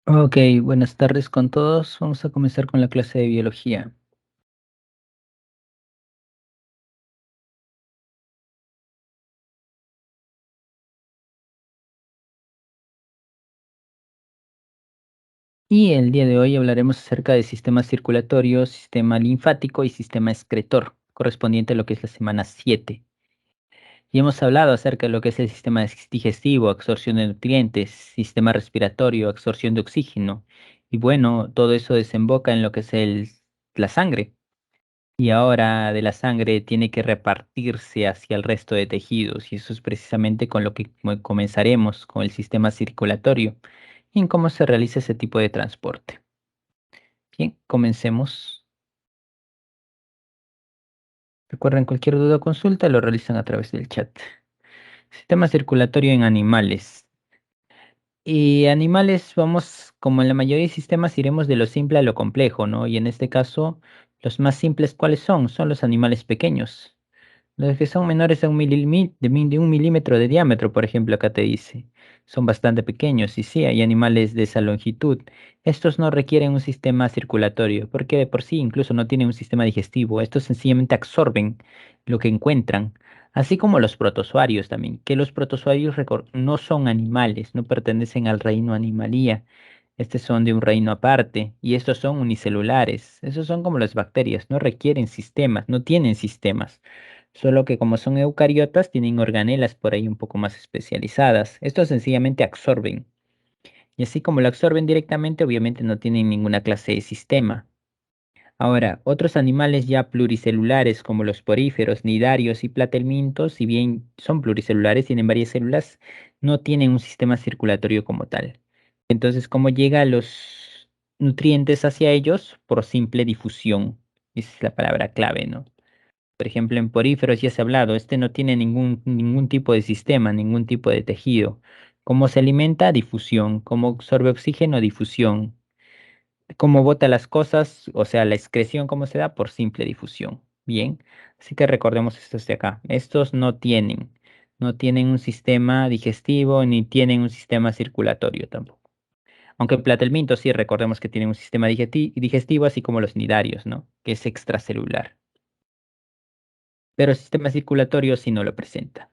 Ok, buenas tardes con todos. Vamos a comenzar con la clase de biología. Y el día de hoy hablaremos acerca de sistema circulatorio, sistema linfático y sistema excretor, correspondiente a lo que es la semana 7. Y hemos hablado acerca de lo que es el sistema digestivo, absorción de nutrientes, sistema respiratorio, absorción de oxígeno. Y bueno, todo eso desemboca en lo que es la sangre. Y ahora de la sangre tiene que repartirse hacia el resto de tejidos, y eso es precisamente con lo que comenzaremos, con el sistema circulatorio, y en cómo se realiza ese tipo de transporte. Bien, comencemos. Recuerden, cualquier duda o consulta lo realizan a través del chat. Sistema circulatorio en animales. Y animales, vamos, como en la mayoría de sistemas, iremos de lo simple a lo complejo, ¿no? Y en este caso, los más simples, ¿cuáles son? Son los animales pequeños. Los que son menores a de un milímetro de diámetro, por ejemplo, acá te dice, son bastante pequeños y sí, hay animales de esa longitud. Estos no requieren un sistema circulatorio, porque de por sí incluso no tienen un sistema digestivo. Estos sencillamente absorben lo que encuentran, así como los protozoarios también, que los protozoarios no son animales, no pertenecen al reino animalía. Estos son de un reino aparte y estos son unicelulares. Esos son como las bacterias, no requieren sistemas, no tienen sistemas. Solo que como son eucariotas, tienen organelas por ahí un poco más especializadas. Estos sencillamente absorben. Y así como lo absorben directamente, obviamente no tienen ninguna clase de sistema. Ahora, otros animales ya pluricelulares como los poríferos, nidarios y platelmintos, si bien son pluricelulares, tienen varias células, no tienen un sistema circulatorio como tal. Entonces, ¿cómo llega los nutrientes hacia ellos? Por simple difusión. Esa es la palabra clave, ¿no? Por ejemplo, en poríferos ya se ha hablado, este no tiene ningún tipo de sistema, ningún tipo de tejido. ¿Cómo se alimenta? Difusión. ¿Cómo absorbe oxígeno? Difusión. ¿Cómo bota las cosas? O sea, la excreción, ¿cómo se da? Por simple difusión. Bien, así que recordemos estos de acá. Estos no tienen un sistema digestivo ni tienen un sistema circulatorio tampoco. Aunque el platelminto sí, recordemos que tiene un sistema digestivo, así como los nidarios, ¿no? Que es extracelular. Pero el sistema circulatorio sí no lo presenta.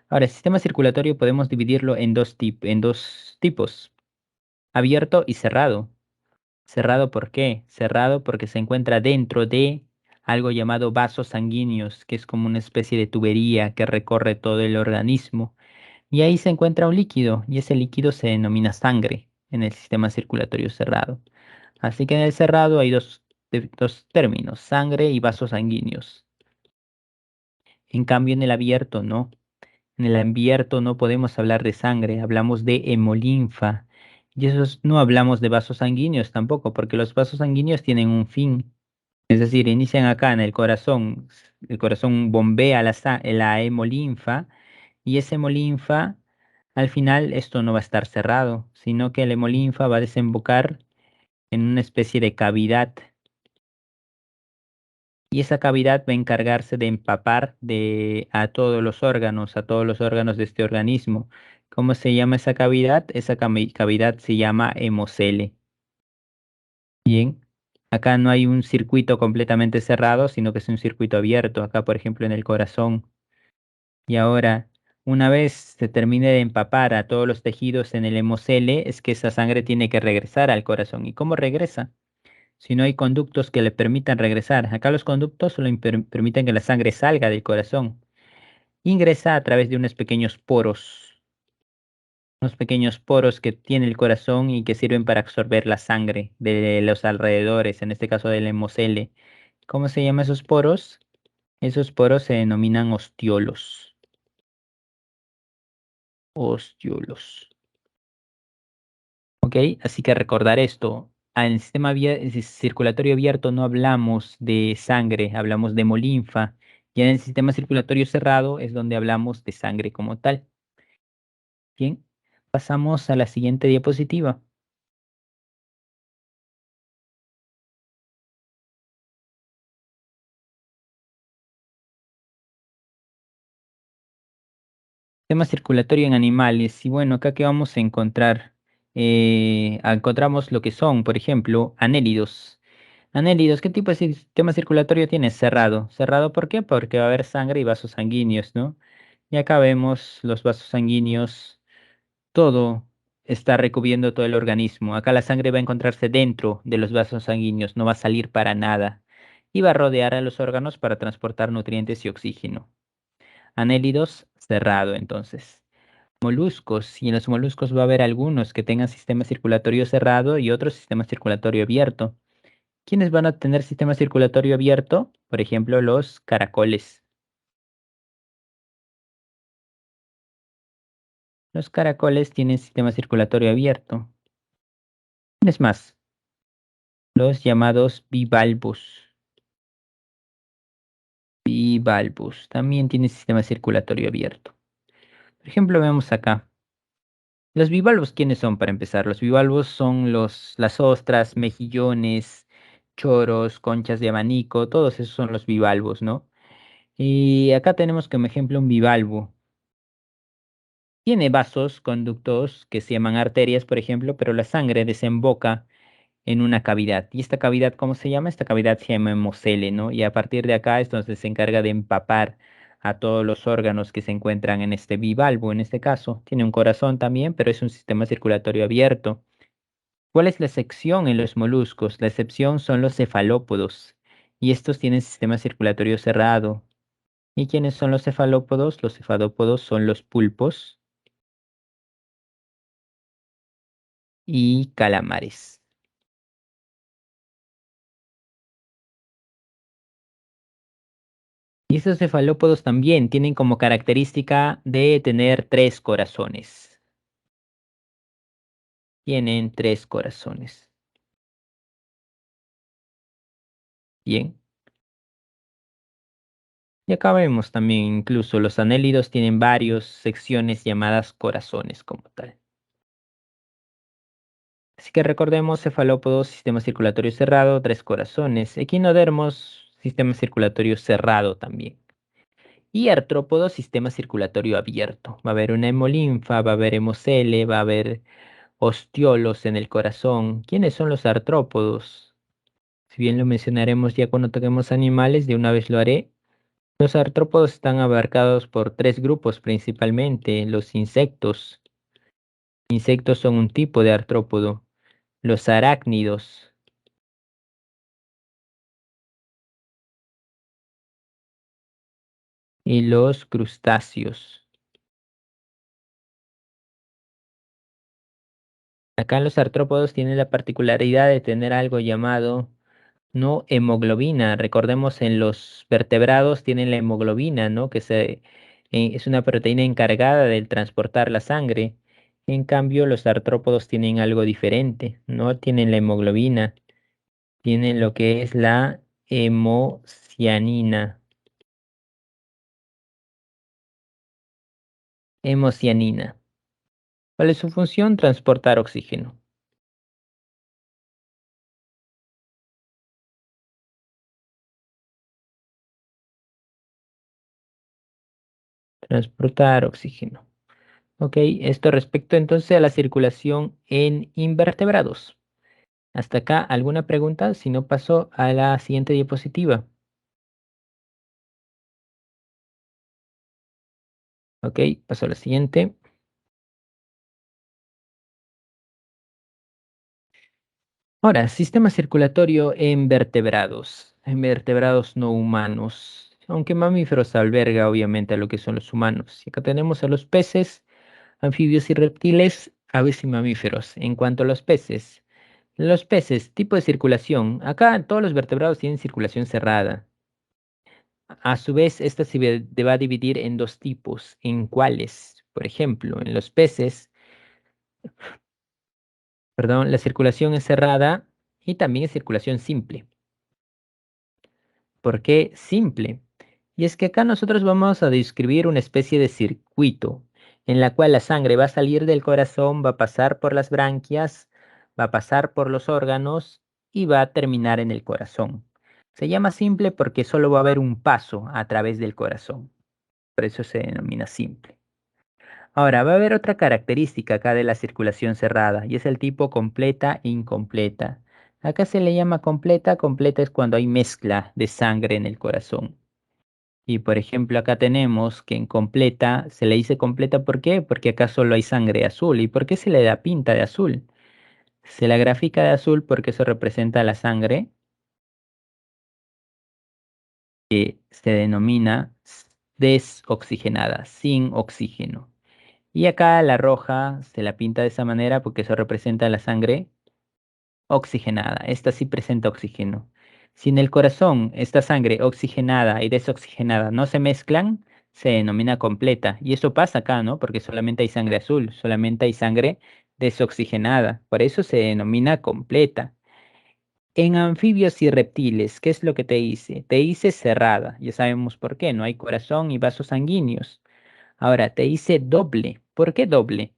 Ahora, el sistema circulatorio podemos dividirlo en dos tipos, abierto y cerrado. ¿Cerrado por qué? Cerrado porque se encuentra dentro de algo llamado vasos sanguíneos, que es como una especie de tubería que recorre todo el organismo. Y ahí se encuentra un líquido, y ese líquido se denomina sangre en el sistema circulatorio cerrado. Así que en el cerrado hay dos términos, sangre y vasos sanguíneos. En cambio, en el abierto no. En el abierto no podemos hablar de sangre, hablamos de hemolinfa. Y no hablamos de vasos sanguíneos tampoco, porque los vasos sanguíneos tienen un fin. Es decir, inician acá en el corazón. El corazón bombea la hemolinfa y esa hemolinfa, al final, esto no va a estar cerrado, sino que la hemolinfa va a desembocar en una especie de cavidad y esa cavidad va a encargarse de empapar a todos los órganos de este organismo. ¿Cómo se llama esa cavidad? Esa cavidad se llama hemocele. Bien, acá no hay un circuito completamente cerrado, sino que es un circuito abierto, acá por ejemplo en el corazón. Y ahora, una vez se termine de empapar a todos los tejidos en el hemocele, es que esa sangre tiene que regresar al corazón. ¿Y cómo regresa? Si no hay conductos que le permitan regresar. Acá los conductos solo permiten que la sangre salga del corazón. Ingresa a través de unos pequeños poros que tiene el corazón y que sirven para absorber la sangre de los alrededores, en este caso del hemocele. ¿Cómo se llaman esos poros? Esos poros se denominan ostiolos. Ostiolos. ¿Ok? Así que recordar esto. En el sistema circulatorio abierto no hablamos de sangre, hablamos de hemolinfa. Y en el sistema circulatorio cerrado es donde hablamos de sangre como tal. Bien, pasamos a la siguiente diapositiva. Sistema circulatorio en animales. Y bueno, acá que vamos a encontrar. encontramos lo que son, por ejemplo, anélidos. Anélidos, ¿qué tipo de sistema circulatorio tiene? Cerrado. ¿Cerrado por qué? Porque va a haber sangre y vasos sanguíneos, ¿no? Y acá vemos los vasos sanguíneos, todo está recubriendo todo el organismo. Acá la sangre va a encontrarse dentro de los vasos sanguíneos, no va a salir para nada. Y va a rodear a los órganos para transportar nutrientes y oxígeno. Anélidos, cerrado entonces. Moluscos, y en los moluscos va a haber algunos que tengan sistema circulatorio cerrado y otros sistema circulatorio abierto. ¿Quiénes van a tener sistema circulatorio abierto? Por ejemplo, los caracoles. Los caracoles tienen sistema circulatorio abierto. ¿Quiénes más? Los llamados bivalvos. Bivalvos también tienen sistema circulatorio abierto. Por ejemplo, vemos acá. Los bivalvos, ¿quiénes son para empezar? Los bivalvos son las ostras, mejillones, choros, conchas de abanico, todos esos son los bivalvos, ¿no? Y acá tenemos como ejemplo un bivalvo. Tiene vasos, conductos que se llaman arterias, por ejemplo, pero la sangre desemboca en una cavidad. ¿Y esta cavidad cómo se llama? Esta cavidad se llama hemocele, ¿no? Y a partir de acá es donde se encarga de empapar a todos los órganos que se encuentran en este bivalvo, en este caso. Tiene un corazón también, pero es un sistema circulatorio abierto. ¿Cuál es la excepción en los moluscos? La excepción son los cefalópodos. Y estos tienen sistema circulatorio cerrado. ¿Y quiénes son los cefalópodos? Los cefalópodos son los pulpos y calamares. Y estos cefalópodos también tienen como característica de tener tres corazones. Tienen tres corazones. Bien. Y acá vemos también incluso los anélidos tienen varias secciones llamadas corazones como tal. Así que recordemos cefalópodos, sistema circulatorio cerrado, tres corazones. Equinodermos, sistema circulatorio cerrado también. Y artrópodos, sistema circulatorio abierto. Va a haber una hemolinfa, va a haber hemocele, va a haber ostiolos en el corazón. ¿Quiénes son los artrópodos? Si bien lo mencionaremos ya cuando toquemos animales, de una vez lo haré. Los artrópodos están abarcados por tres grupos principalmente. Los insectos. Insectos son un tipo de artrópodo. Los arácnidos y los crustáceos. Acá los artrópodos tienen la particularidad de tener algo llamado no hemoglobina. Recordemos en los vertebrados tienen la hemoglobina, ¿no? Es una proteína encargada de transportar la sangre. En cambio, los artrópodos tienen algo diferente, no tienen la hemoglobina, tienen lo que es la hemocianina. Hemocianina. ¿Cuál es su función? Transportar oxígeno. Transportar oxígeno. Ok, esto respecto entonces a la circulación en invertebrados. Hasta acá, ¿alguna pregunta? Si no, paso a la siguiente diapositiva. Ok, paso a la siguiente. Ahora, sistema circulatorio en vertebrados no humanos, aunque mamíferos alberga obviamente a lo que son los humanos. Y acá tenemos a los peces, anfibios y reptiles, aves y mamíferos. En cuanto a los peces, tipo de circulación. Acá todos los vertebrados tienen circulación cerrada. A su vez, esta va a dividir en dos tipos. ¿En cuáles? Por ejemplo, en los peces, perdón, la circulación es cerrada y también es circulación simple. ¿Por qué simple? Y es que acá nosotros vamos a describir una especie de circuito en la cual la sangre va a salir del corazón, va a pasar por las branquias, va a pasar por los órganos y va a terminar en el corazón. Se llama simple porque solo va a haber un paso a través del corazón. Por eso se denomina simple. Ahora, va a haber otra característica acá de la circulación cerrada y es el tipo completa e incompleta. Acá se le llama completa. Completa es cuando hay mezcla de sangre en el corazón. Y por ejemplo, acá tenemos que en completa se le dice completa, ¿por qué? Porque acá solo hay sangre azul. ¿Y por qué se le da pinta de azul? Se la grafica de azul porque eso representa la sangre que se denomina desoxigenada, sin oxígeno. Y acá la roja se la pinta de esa manera porque eso representa la sangre oxigenada. Esta sí presenta oxígeno. Si en el corazón esta sangre oxigenada y desoxigenada no se mezclan, se denomina completa. Y eso pasa acá, ¿no? Porque solamente hay sangre azul, solamente hay sangre desoxigenada. Por eso se denomina completa. En anfibios y reptiles, ¿qué es lo que te dice? Te dice cerrada. Ya sabemos por qué. No hay corazón y vasos sanguíneos. Ahora, te dice doble. ¿Por qué doble?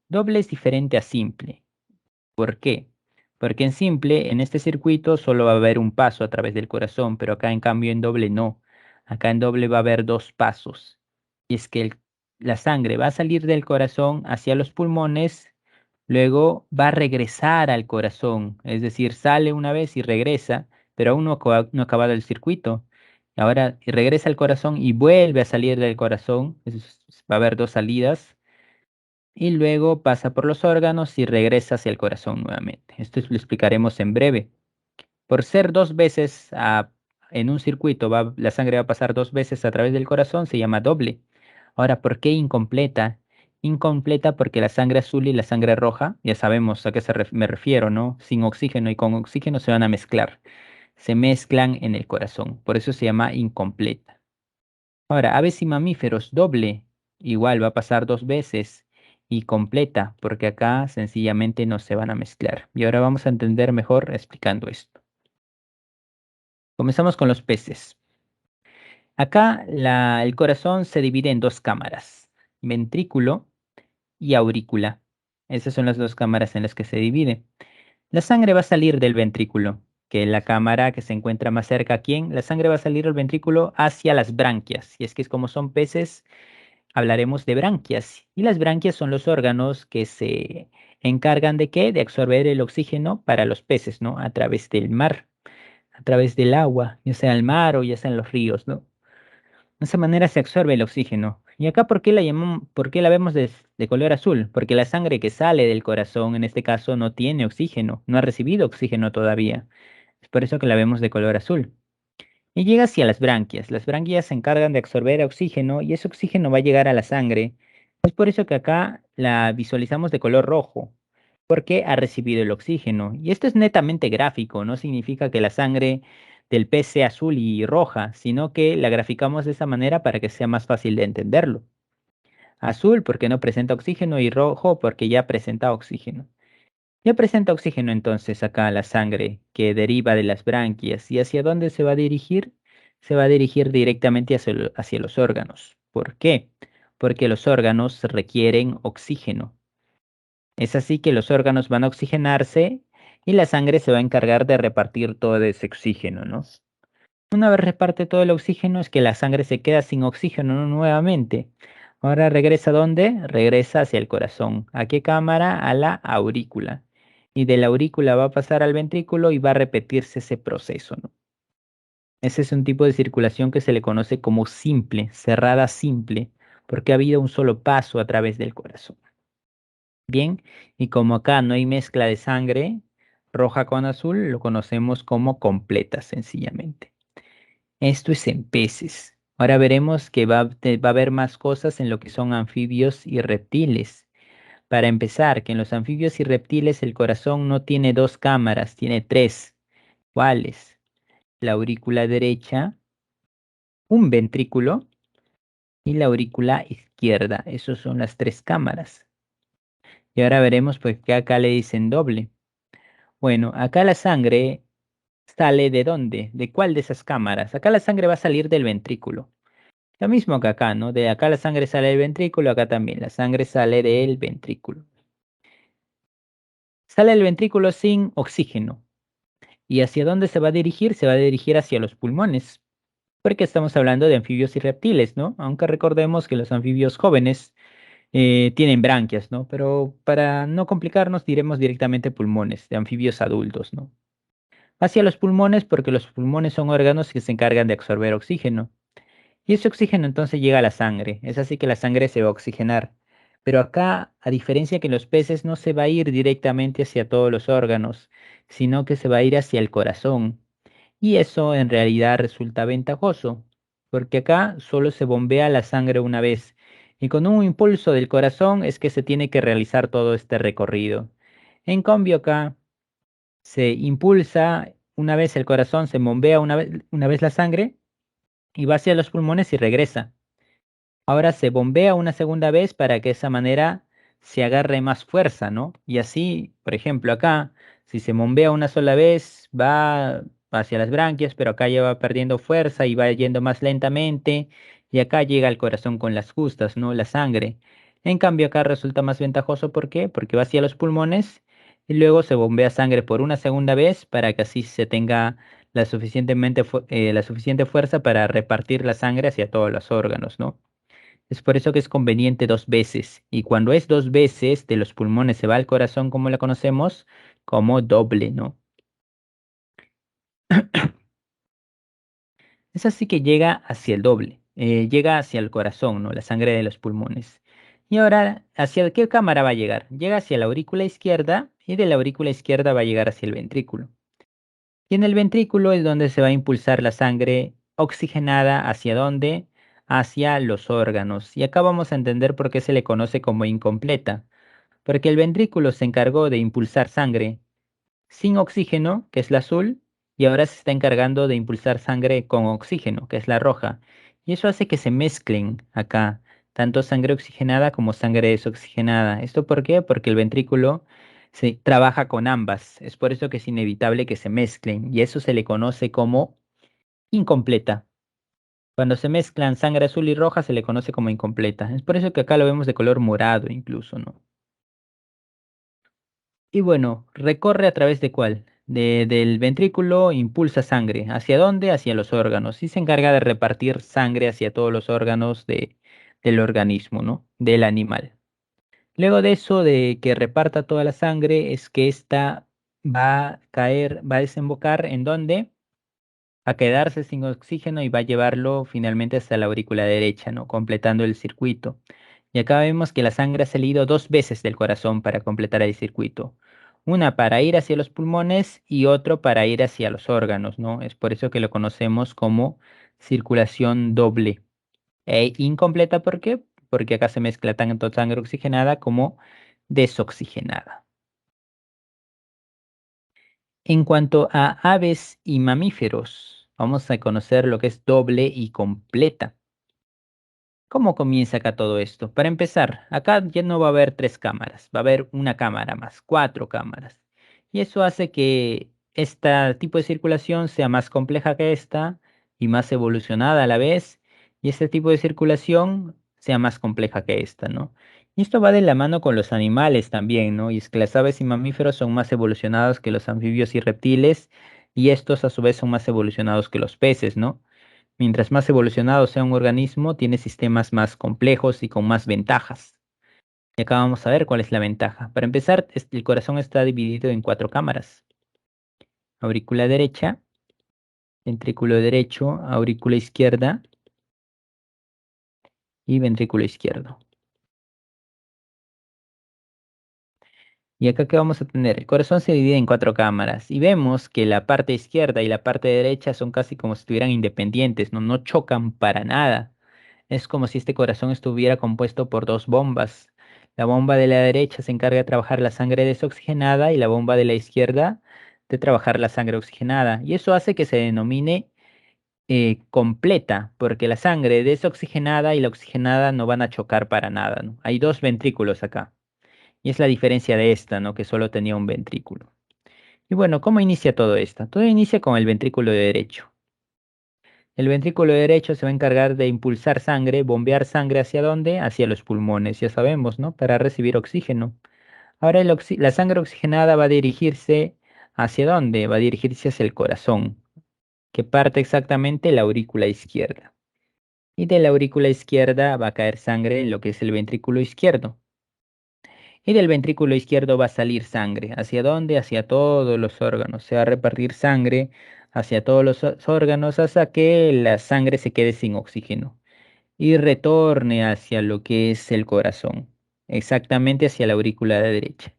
Doble es diferente a simple. ¿Por qué? Porque en simple, en este circuito, solo va a haber un paso a través del corazón, pero acá en cambio en doble no. Acá en doble va a haber dos pasos. Y es que la sangre va a salir del corazón hacia los pulmones, luego va a regresar al corazón. Es decir, sale una vez y regresa, pero aún no ha acabado el circuito. Ahora regresa al corazón y vuelve a salir del corazón. Va a haber dos salidas y luego pasa por los órganos y regresa hacia el corazón nuevamente. Esto lo explicaremos en breve. Por ser dos veces en un circuito, la sangre va a pasar dos veces a través del corazón, se llama doble. Ahora, ¿por qué incompleta? Incompleta porque la sangre azul y la sangre roja, ya sabemos a qué me refiero, ¿no? Sin oxígeno y con oxígeno se van a mezclar. Se mezclan en el corazón, por eso se llama incompleta. Ahora, aves y mamíferos, doble, igual va a pasar dos veces y completa, porque acá sencillamente no se van a mezclar. Y ahora vamos a entender mejor explicando esto. Comenzamos con los peces. Acá el corazón se divide en dos cámaras, ventrículo y aurícula. Esas son las dos cámaras en las que se divide. La sangre va a salir del ventrículo, que es la cámara que se encuentra más cerca. ¿A quién? La sangre va a salir del ventrículo hacia las branquias. Y es que es como son peces, hablaremos de branquias. Y las branquias son los órganos que se encargan de qué? De absorber el oxígeno para los peces, ¿no? A través del mar, a través del agua, ya sea el mar o ya sea en los ríos, ¿no? De esa manera se absorbe el oxígeno. ¿Y acá por qué la llamamos, por qué la vemos de color azul? Porque la sangre que sale del corazón, en este caso, no tiene oxígeno, no ha recibido oxígeno todavía. Es por eso que la vemos de color azul. Y llega hacia las branquias. Las branquias se encargan de absorber oxígeno y ese oxígeno va a llegar a la sangre. Es por eso que acá la visualizamos de color rojo, porque ha recibido el oxígeno. Y esto es netamente gráfico, no significa que la sangre del pez sea azul y roja, sino que la graficamos de esa manera para que sea más fácil de entenderlo. Azul porque no presenta oxígeno y rojo porque ya presenta oxígeno. Ya presenta oxígeno entonces acá la sangre que deriva de las branquias. ¿Y hacia dónde se va a dirigir? Se va a dirigir directamente hacia los órganos. ¿Por qué? Porque los órganos requieren oxígeno. Es así que los órganos van a oxigenarse y la sangre se va a encargar de repartir todo ese oxígeno, ¿no? Una vez reparte todo el oxígeno es que la sangre se queda sin oxígeno, ¿no? Nuevamente. Ahora regresa ¿a dónde? Regresa hacia el corazón. ¿A qué cámara? A la aurícula. Y de la aurícula va a pasar al ventrículo y va a repetirse ese proceso, ¿no? Ese es un tipo de circulación que se le conoce como simple, cerrada simple, porque ha habido un solo paso a través del corazón. Bien, y como acá no hay mezcla de sangre roja con azul, lo conocemos como completa, sencillamente. Esto es en peces. Ahora veremos que va a haber más cosas en lo que son anfibios y reptiles. Para empezar, que en los anfibios y reptiles el corazón no tiene dos cámaras, tiene tres. ¿Cuáles? La aurícula derecha, un ventrículo y la aurícula izquierda. Esas son las tres cámaras. Y ahora veremos pues que acá le dicen doble. Bueno, acá la sangre sale ¿de dónde? ¿De cuál de esas cámaras? Acá la sangre va a salir del ventrículo. Lo mismo que acá, ¿no? De acá la sangre sale del ventrículo, acá también. La sangre sale del ventrículo. Sale del ventrículo sin oxígeno. ¿Y hacia dónde se va a dirigir? Se va a dirigir hacia los pulmones. Porque estamos hablando de anfibios y reptiles, ¿no? Aunque recordemos que los anfibios jóvenes Tienen branquias, ¿no? Pero para no complicarnos, diremos directamente pulmones de anfibios adultos, ¿no? Hacia los pulmones porque los pulmones son órganos que se encargan de absorber oxígeno. Y ese oxígeno entonces llega a la sangre. Es así que la sangre se va a oxigenar. Pero acá, a diferencia que los peces, no se va a ir directamente hacia todos los órganos, sino que se va a ir hacia el corazón. Y eso en realidad resulta ventajoso, porque acá solo se bombea la sangre una vez. Y con un impulso del corazón es que se tiene que realizar todo este recorrido. En cambio acá se impulsa una vez el corazón, se bombea una vez la sangre y va hacia los pulmones y regresa. Ahora se bombea una segunda vez para que de esa manera se agarre más fuerza, ¿no? Y así, por ejemplo, acá, si se bombea una sola vez, va hacia las branquias, pero acá ya va perdiendo fuerza y va yendo más lentamente, y acá llega al corazón con las justas, ¿no? La sangre. En cambio, acá resulta más ventajoso, ¿por qué? Porque va hacia los pulmones y luego se bombea sangre por una segunda vez para que así se tenga la suficiente fuerza para repartir la sangre hacia todos los órganos, ¿no? Es por eso que es conveniente dos veces. Y cuando es dos veces, de los pulmones se va al corazón, como la conocemos, como doble, ¿no? Es así que llega hacia el doble, llega hacia el corazón, ¿no? La sangre de los pulmones. Y ahora, ¿hacia qué cámara va a llegar? Llega hacia la aurícula izquierda y de la aurícula izquierda va a llegar hacia el ventrículo. Y en el ventrículo es donde se va a impulsar la sangre oxigenada. ¿Hacia dónde? Hacia los órganos. Y acá vamos a entender por qué se le conoce como incompleta. Porque el ventrículo se encargó de impulsar sangre sin oxígeno, que es la azul, y ahora se está encargando de impulsar sangre con oxígeno, que es la roja. Y eso hace que se mezclen acá, tanto sangre oxigenada como sangre desoxigenada. ¿Esto por qué? Porque el ventrículo se trabaja con ambas. Es por eso que es inevitable que se mezclen, y eso se le conoce como incompleta. Cuando se mezclan sangre azul y roja se le conoce como incompleta. Es por eso que acá lo vemos de color morado incluso, ¿no? Y bueno, ¿recorre a través de cuál? Del ventrículo, impulsa sangre. ¿Hacia dónde? Hacia los órganos. Y se encarga de repartir sangre hacia todos los órganos del organismo, ¿no? Del animal. Luego de eso, de que reparta toda la sangre, es que ésta va a caer, va a desembocar en dónde? A quedarse sin oxígeno y va a llevarlo finalmente hasta la aurícula derecha, ¿no? Completando el circuito. Y acá vemos que la sangre ha salido dos veces del corazón para completar el circuito. Una para ir hacia los pulmones y otro para ir hacia los órganos, ¿no? Es por eso que lo conocemos como circulación doble. E incompleta, ¿por qué? Porque acá se mezcla tanto sangre oxigenada como desoxigenada. En cuanto a aves y mamíferos, vamos a conocer lo que es doble y completa. ¿Cómo comienza acá todo esto? Para empezar, acá ya no va a haber tres cámaras, va a haber una cámara más, cuatro cámaras. Y eso hace que este tipo de circulación sea más compleja que esta y más evolucionada a la vez. Y este tipo de circulación sea más compleja que esta, ¿no? Y esto va de la mano con los animales también, ¿no? Y es que las aves y mamíferos son más evolucionados que los anfibios y reptiles, y estos a su vez son más evolucionados que los peces, ¿no? Mientras más evolucionado sea un organismo, tiene sistemas más complejos y con más ventajas. Y acá vamos a ver cuál es la ventaja. Para empezar, el corazón está dividido en cuatro cámaras. Aurícula derecha, ventrículo derecho, aurícula izquierda y ventrículo izquierdo. Y acá qué vamos a tener, el corazón se divide en cuatro cámaras y vemos que la parte izquierda y la parte derecha son casi como si estuvieran independientes, no, no chocan para nada. Es como si este corazón estuviera compuesto por dos bombas. La bomba de la derecha se encarga de trabajar la sangre desoxigenada y la bomba de la izquierda de trabajar la sangre oxigenada. Y eso hace que se denomine completa, porque la sangre desoxigenada y la oxigenada no van a chocar para nada, ¿no? Hay dos ventrículos acá. Y es la diferencia de esta, ¿no? Que solo tenía un ventrículo. Y bueno, ¿cómo inicia todo esto? Todo inicia con el ventrículo derecho. El ventrículo derecho se va a encargar de impulsar sangre, bombear sangre ¿hacia dónde? Hacia los pulmones, ya sabemos, ¿no? Para recibir oxígeno. Ahora la sangre oxigenada va a dirigirse ¿hacia dónde? Va a dirigirse hacia el corazón, que parte exactamente la aurícula izquierda. Y de la aurícula izquierda va a caer sangre en lo que es el ventrículo izquierdo. Y del ventrículo izquierdo va a salir sangre. ¿Hacia dónde? Hacia todos los órganos. Se va a repartir sangre hacia todos los órganos hasta que la sangre se quede sin oxígeno y retorne hacia lo que es el corazón, exactamente hacia la aurícula derecha,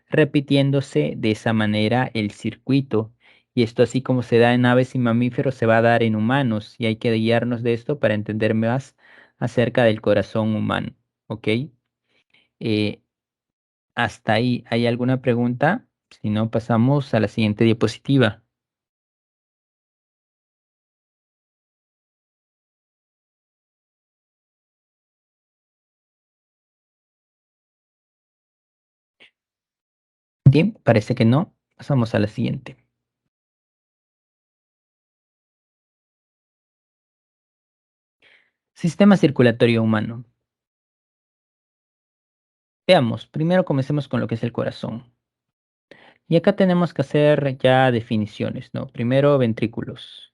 repitiéndose de esa manera el circuito. Y esto, así como se da en aves y mamíferos, se va a dar en humanos y hay que guiarnos de esto para entender más acerca del corazón humano. ¿Ok? Eh, Hasta ahí, ¿hay alguna pregunta? Si no, pasamos a la siguiente diapositiva. Bien, parece que no. Pasamos a la siguiente. Sistema circulatorio humano. Veamos, primero comencemos con lo que es el corazón. Y acá tenemos que hacer ya definiciones, ¿no? Primero, ventrículos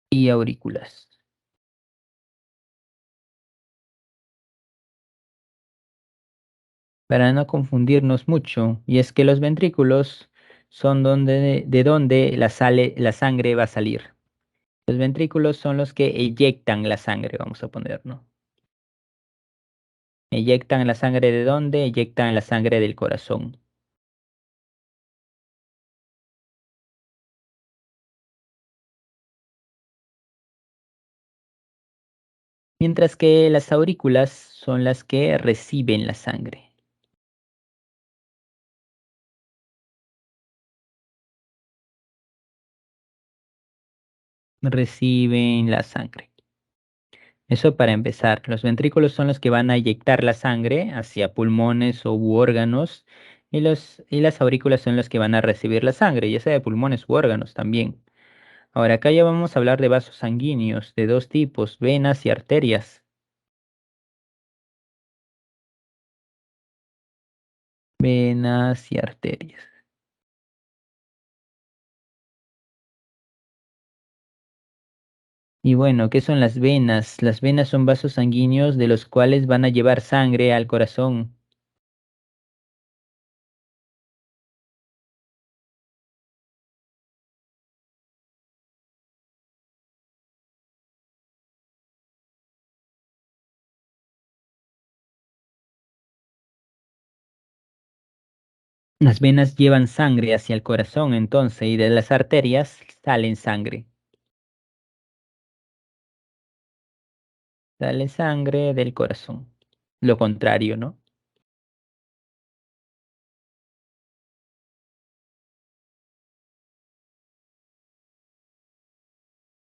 y aurículas. Para no confundirnos mucho, y es que los ventrículos son de donde la sangre va a salir. Los ventrículos son los que eyectan la sangre, vamos a poner, ¿no? Eyectan la sangre de dónde? Eyectan la sangre del corazón. Mientras que las aurículas son las que reciben la sangre. Reciben la sangre. Eso para empezar. Los ventrículos son los que van a eyectar la sangre hacia pulmones u órganos y las aurículas son los que van a recibir la sangre, ya sea de pulmones u órganos también. Ahora acá ya vamos a hablar de vasos sanguíneos de dos tipos, venas y arterias. Venas y arterias. Y bueno, ¿qué son las venas? Las venas son vasos sanguíneos de los cuales van a llevar sangre al corazón. Las venas llevan sangre hacia el corazón entonces y de las arterias salen sangre. Sale sangre del corazón. Lo contrario, ¿no?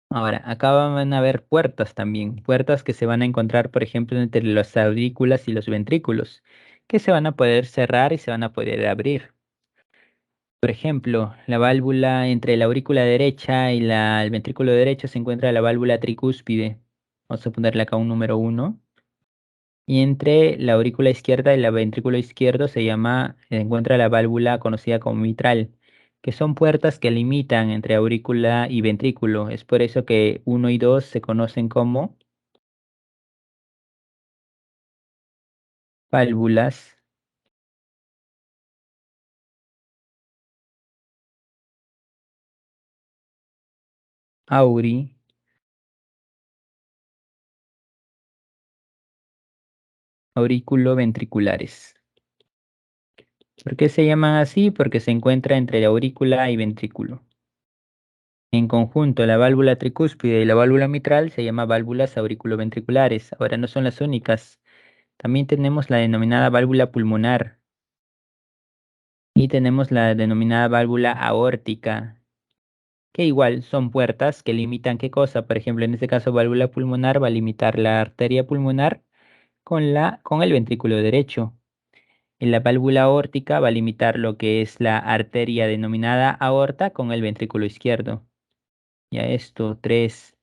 Ahora, acá van a haber puertas también, puertas que se van a encontrar, por ejemplo, entre las aurículas y los ventrículos, que se van a poder cerrar y se van a poder abrir. Por ejemplo, la válvula entre la aurícula derecha y el ventrículo derecho se encuentra la válvula tricúspide. Vamos a ponerle acá un número uno. Y entre la aurícula izquierda y el ventrículo izquierdo se encuentra la válvula conocida como mitral, que son puertas que limitan entre aurícula y ventrículo. Es por eso que uno y 2 se conocen como válvulas auri, auriculoventriculares. ¿Por qué se llaman así? Porque se encuentra entre la aurícula y ventrículo. En conjunto, la válvula tricúspide y la válvula mitral se llama válvulas auriculoventriculares. Ahora no son las únicas. También tenemos la denominada válvula pulmonar y tenemos la denominada válvula aórtica, que igual son puertas que limitan qué cosa. Por ejemplo, en este caso, válvula pulmonar va a limitar la arteria pulmonar con el ventrículo derecho. En la válvula aórtica va a limitar lo que es la arteria denominada aorta con el ventrículo izquierdo. Ya esto, 3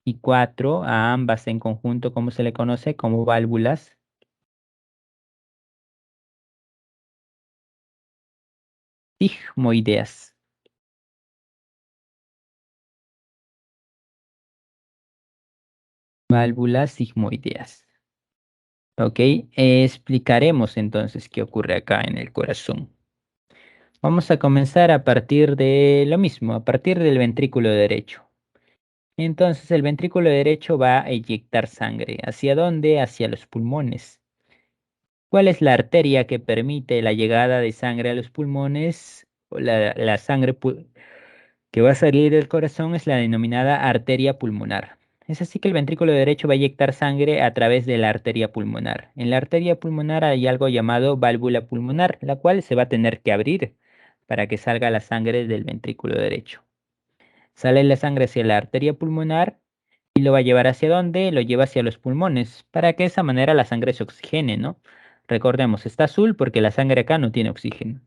y 4 a ambas en conjunto, como se le conoce como válvulas sigmoideas. Válvulas sigmoideas. Ok, explicaremos entonces qué ocurre acá en el corazón. Vamos a comenzar a partir de lo mismo, a partir del ventrículo derecho. Entonces el ventrículo derecho va a eyectar sangre. ¿Hacia dónde? Hacia los pulmones. ¿Cuál es la arteria que permite la llegada de sangre a los pulmones? O la sangre que va a salir del corazón es la denominada arteria pulmonar. Es así que el ventrículo derecho va a inyectar sangre a través de la arteria pulmonar. En la arteria pulmonar hay algo llamado válvula pulmonar, la cual se va a tener que abrir para que salga la sangre del ventrículo derecho. Sale la sangre hacia la arteria pulmonar y lo va a llevar hacia dónde? Lo lleva hacia los pulmones, para que de esa manera la sangre se oxigene, ¿no? Recordemos, está azul porque la sangre acá no tiene oxígeno.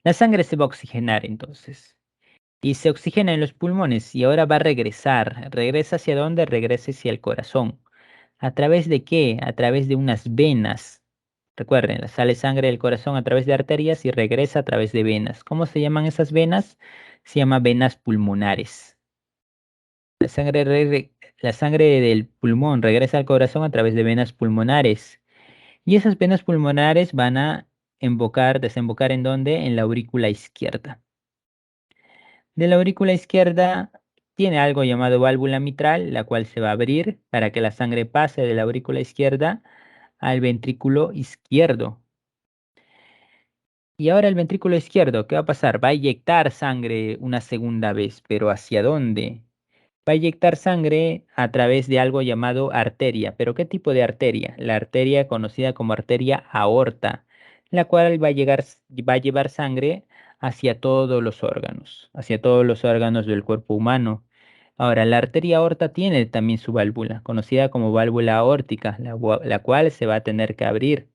La sangre se va a oxigenar entonces. Y se oxigena en los pulmones y ahora va a regresar. ¿Regresa hacia dónde? Regresa hacia el corazón. ¿A través de qué? A través de unas venas. Recuerden, sale sangre del corazón a través de arterias y regresa a través de venas. ¿Cómo se llaman esas venas? Se llama venas pulmonares. La sangre, la sangre del pulmón regresa al corazón a través de venas pulmonares. Y esas venas pulmonares van a desembocar ¿en dónde? En la aurícula izquierda. De la aurícula izquierda tiene algo llamado válvula mitral, la cual se va a abrir para que la sangre pase de la aurícula izquierda al ventrículo izquierdo. Y ahora el ventrículo izquierdo, ¿qué va a pasar? Va a inyectar sangre una segunda vez, pero ¿hacia dónde? Va a inyectar sangre a través de algo llamado arteria. ¿Pero qué tipo de arteria? La arteria conocida como arteria aorta, la cual va a llevar sangre hacia todos los órganos del cuerpo humano. Ahora, la arteria aorta tiene también su válvula, conocida como válvula aórtica, la cual se va a tener que abrir.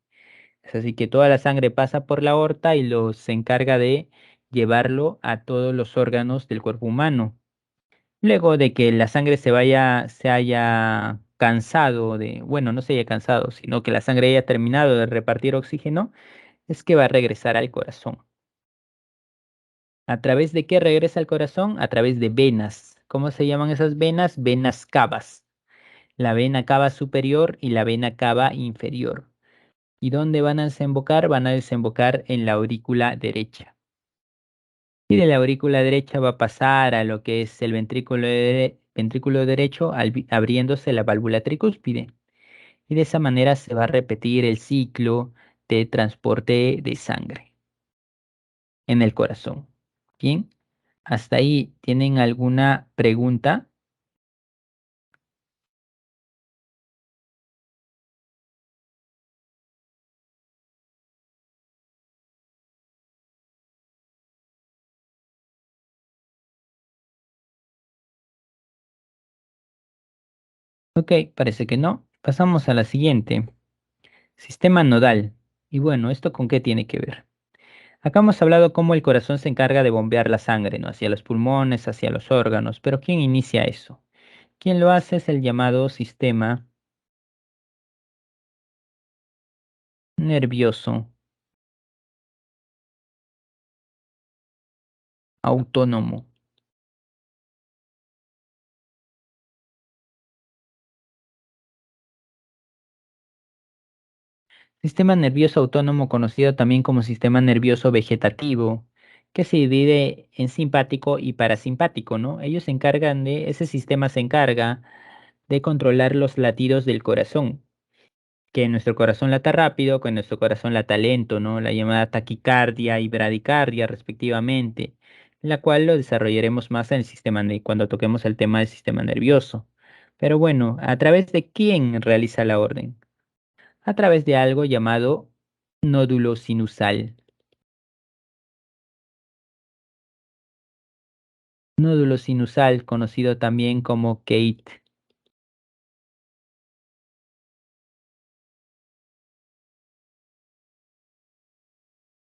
Es así que toda la sangre pasa por la aorta y se encarga de llevarlo a todos los órganos del cuerpo humano. Luego de que la sangre se haya cansado bueno, no se haya cansado, sino que la sangre haya terminado de repartir oxígeno, es que va a regresar al corazón. ¿A través de qué regresa al corazón? A través de venas. ¿Cómo se llaman esas venas? Venas cavas. La vena cava superior y la vena cava inferior. ¿Y dónde van a desembocar? Van a desembocar en la aurícula derecha. Y de la aurícula derecha va a pasar a lo que es el ventrículo derecho, abriéndose la válvula tricúspide. Y de esa manera se va a repetir el ciclo de transporte de sangre en el corazón. Bien, hasta ahí, ¿tienen alguna pregunta? Ok, parece que no. Pasamos a la siguiente. Sistema nodal. Y bueno, ¿esto con qué tiene que ver? Acá hemos hablado cómo el corazón se encarga de bombear la sangre, ¿no? Hacia los pulmones, hacia los órganos, pero ¿quién inicia eso? Quien lo hace es el llamado sistema nervioso autónomo. Sistema nervioso autónomo conocido también como sistema nervioso vegetativo, que se divide en simpático y parasimpático, ¿no? Ese sistema se encarga de controlar los latidos del corazón, que nuestro corazón lata rápido, que nuestro corazón lata lento, ¿no? La llamada taquicardia y bradicardia respectivamente, la cual lo desarrollaremos más en el cuando toquemos el tema del sistema nervioso. Pero bueno, ¿a través de quién realiza la orden? A través de algo llamado nódulo sinusal. Nódulo sinusal, conocido también como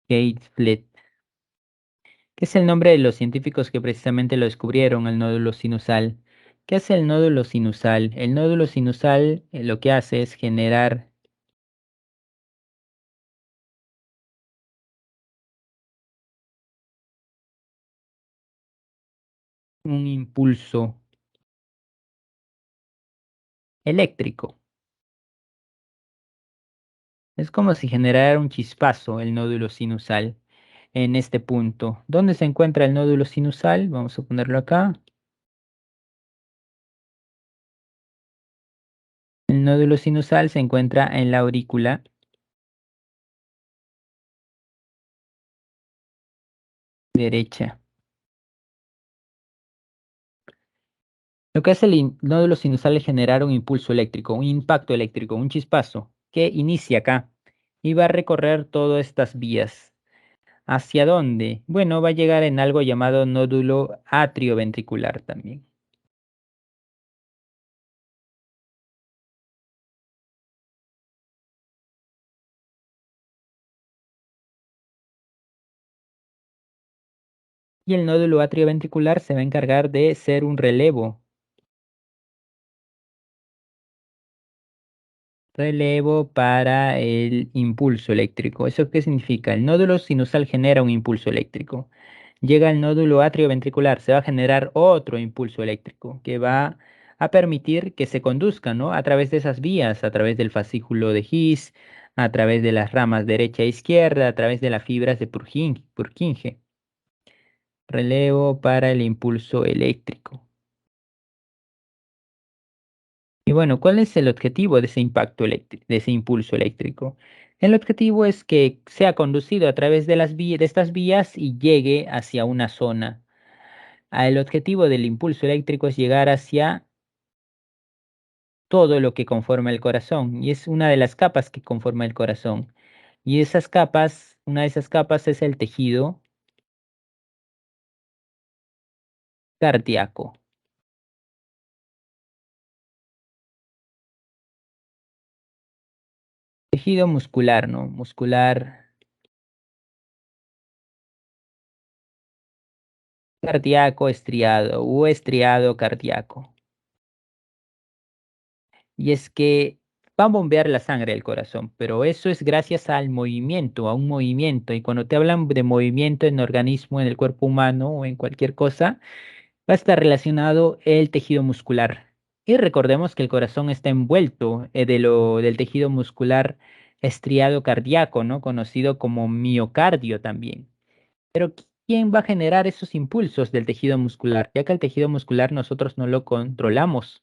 Gate-Flet, que es el nombre de los científicos que precisamente lo descubrieron, el nódulo sinusal. ¿Qué hace el nódulo sinusal? El nódulo sinusal lo que hace es generar un impulso eléctrico. Es como si generara un chispazo el nódulo sinusal en este punto. ¿Dónde se encuentra el nódulo sinusal? Vamos a ponerlo acá. El nódulo sinusal se encuentra en la aurícula derecha. Lo que hace el nódulo sinusal es generar un impulso eléctrico, un impacto eléctrico, un chispazo que inicia acá y va a recorrer todas estas vías. ¿Hacia dónde? Bueno, va a llegar en algo llamado nódulo atrioventricular también. Y el nódulo atrioventricular se va a encargar de ser un relevo para el impulso eléctrico. ¿Eso qué significa? El nódulo sinusal genera un impulso eléctrico. Llega al nódulo atrioventricular, se va a generar otro impulso eléctrico que va a permitir que se conduzca, ¿no? A través de esas vías, a través del fascículo de His, a través de las ramas derecha e izquierda, a través de las fibras de Purkinje. Relevo para el impulso eléctrico. Y bueno, ¿cuál es el objetivo de ese impacto eléctrico, de ese impulso eléctrico? El objetivo es que sea conducido a través de de estas vías y llegue hacia una zona. El objetivo del impulso eléctrico es llegar hacia todo lo que conforma el corazón y es una de las capas que conforma el corazón. Y esas capas, una de esas capas es el tejido cardíaco, tejido muscular, ¿no? Muscular cardíaco estriado o estriado cardíaco. Y es que va a bombear la sangre del corazón, pero eso es gracias al movimiento, a un movimiento. Y cuando te hablan de movimiento en organismo, en el cuerpo humano o en cualquier cosa, va a estar relacionado el tejido muscular. Y recordemos que el corazón está envuelto del tejido muscular estriado cardíaco, ¿no? Conocido como miocardio también. Pero ¿quién va a generar esos impulsos del tejido muscular? Ya que el tejido muscular nosotros no lo controlamos.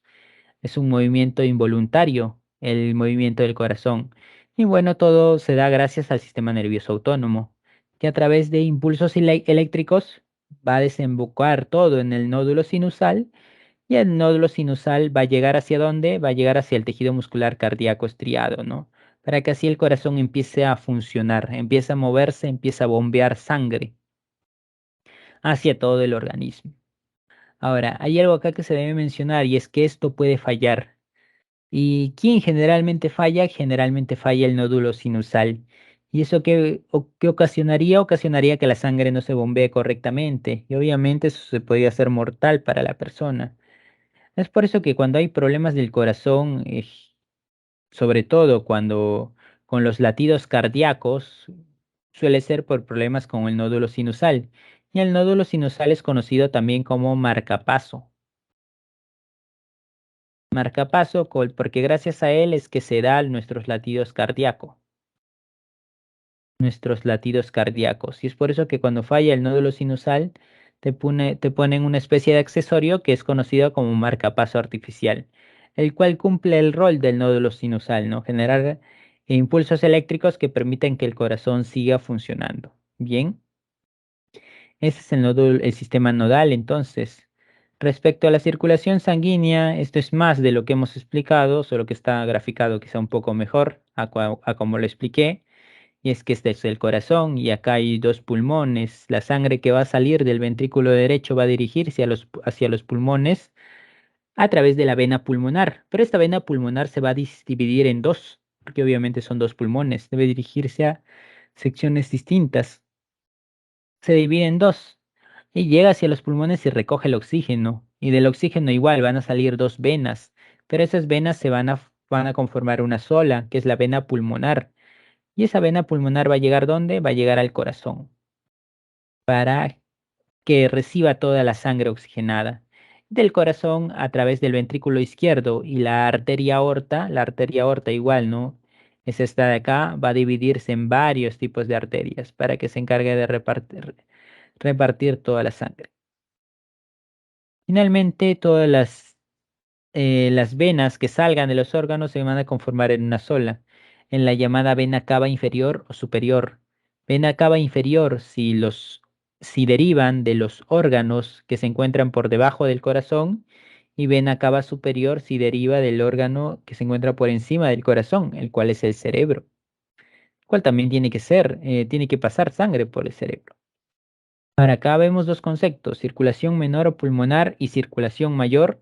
Es un movimiento involuntario, el movimiento del corazón. Y bueno, todo se da gracias al sistema nervioso autónomo, que a través de impulsos eléctricos va a desembocar todo en el nódulo sinusal y el nódulo sinusal va a llegar hacia dónde? Va a llegar hacia el tejido muscular cardíaco estriado, ¿no? Para que así el corazón empiece a funcionar, empiece a moverse, empiece a bombear sangre hacia todo el organismo. Ahora, hay algo acá que se debe mencionar y es que esto puede fallar. ¿Y quién generalmente falla? Generalmente falla el nódulo sinusal. ¿Y eso qué ocasionaría? Ocasionaría que la sangre no se bombee correctamente. Y obviamente eso se podría hacer mortal para la persona. Es por eso que cuando hay problemas del corazón, sobre todo cuando con los latidos cardíacos, suele ser por problemas con el nódulo sinusal. Y el nódulo sinusal es conocido también como marcapaso. Marcapaso, porque gracias a él es que se dan nuestros latidos cardíacos. Y es por eso que cuando falla el nódulo sinusal, te ponen una especie de accesorio que es conocido como marcapaso artificial, el cual cumple el rol del nódulo sinusal, ¿no? Generar impulsos eléctricos que permiten que el corazón siga funcionando. Bien. Ese es el nódulo, el sistema nodal. Entonces, respecto a la circulación sanguínea, esto es más de lo que hemos explicado, solo que está graficado quizá un poco mejor a como lo expliqué. Y es que este es el corazón y acá hay dos pulmones. La sangre que va a salir del ventrículo derecho va a dirigirse hacia los pulmones a través de la vena pulmonar. Pero esta vena pulmonar se va a dividir en dos, porque obviamente son dos pulmones. Debe dirigirse a secciones distintas. Se divide en dos y llega hacia los pulmones y recoge el oxígeno. Y del oxígeno igual van a salir dos venas, pero esas venas van a conformar una sola, que es la vena pulmonar. Y esa vena pulmonar va a llegar ¿dónde? Va a llegar al corazón para que reciba toda la sangre oxigenada. Del corazón a través del ventrículo izquierdo y la arteria aorta igual, ¿no? Es esta de acá, va a dividirse en varios tipos de arterias para que se encargue de repartir toda la sangre. Finalmente, todas las venas que salgan de los órganos se van a conformar en una sola, en la llamada vena cava inferior o superior. Vena cava inferior si derivan de los órganos que se encuentran por debajo del corazón, y vena cava superior si deriva del órgano que se encuentra por encima del corazón, el cual es el cerebro, cual también tiene que pasar sangre por el cerebro. Ahora acá vemos dos conceptos: circulación menor o pulmonar y circulación mayor,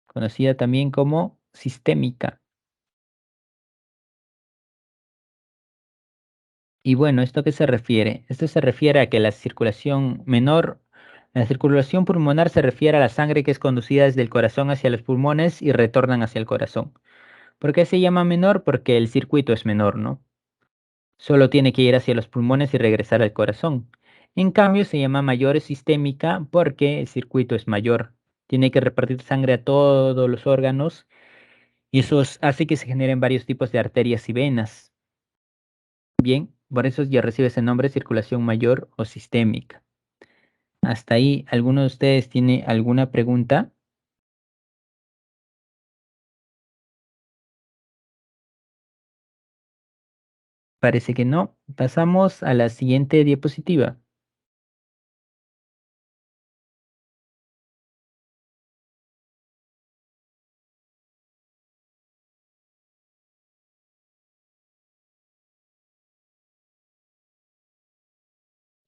conocida también como sistémica. Y bueno, ¿esto a qué se refiere? Esto se refiere a que la circulación pulmonar se refiere a la sangre que es conducida desde el corazón hacia los pulmones y retornan hacia el corazón. ¿Por qué se llama menor? Porque el circuito es menor, ¿no? Solo tiene que ir hacia los pulmones y regresar al corazón. En cambio, se llama mayor sistémica porque el circuito es mayor. Tiene que repartir sangre a todos los órganos y hace que se generen varios tipos de arterias y venas. Bien, por eso ya recibe ese nombre, circulación mayor o sistémica. Hasta ahí, ¿alguno de ustedes tiene alguna pregunta? Parece que no. Pasamos a la siguiente diapositiva.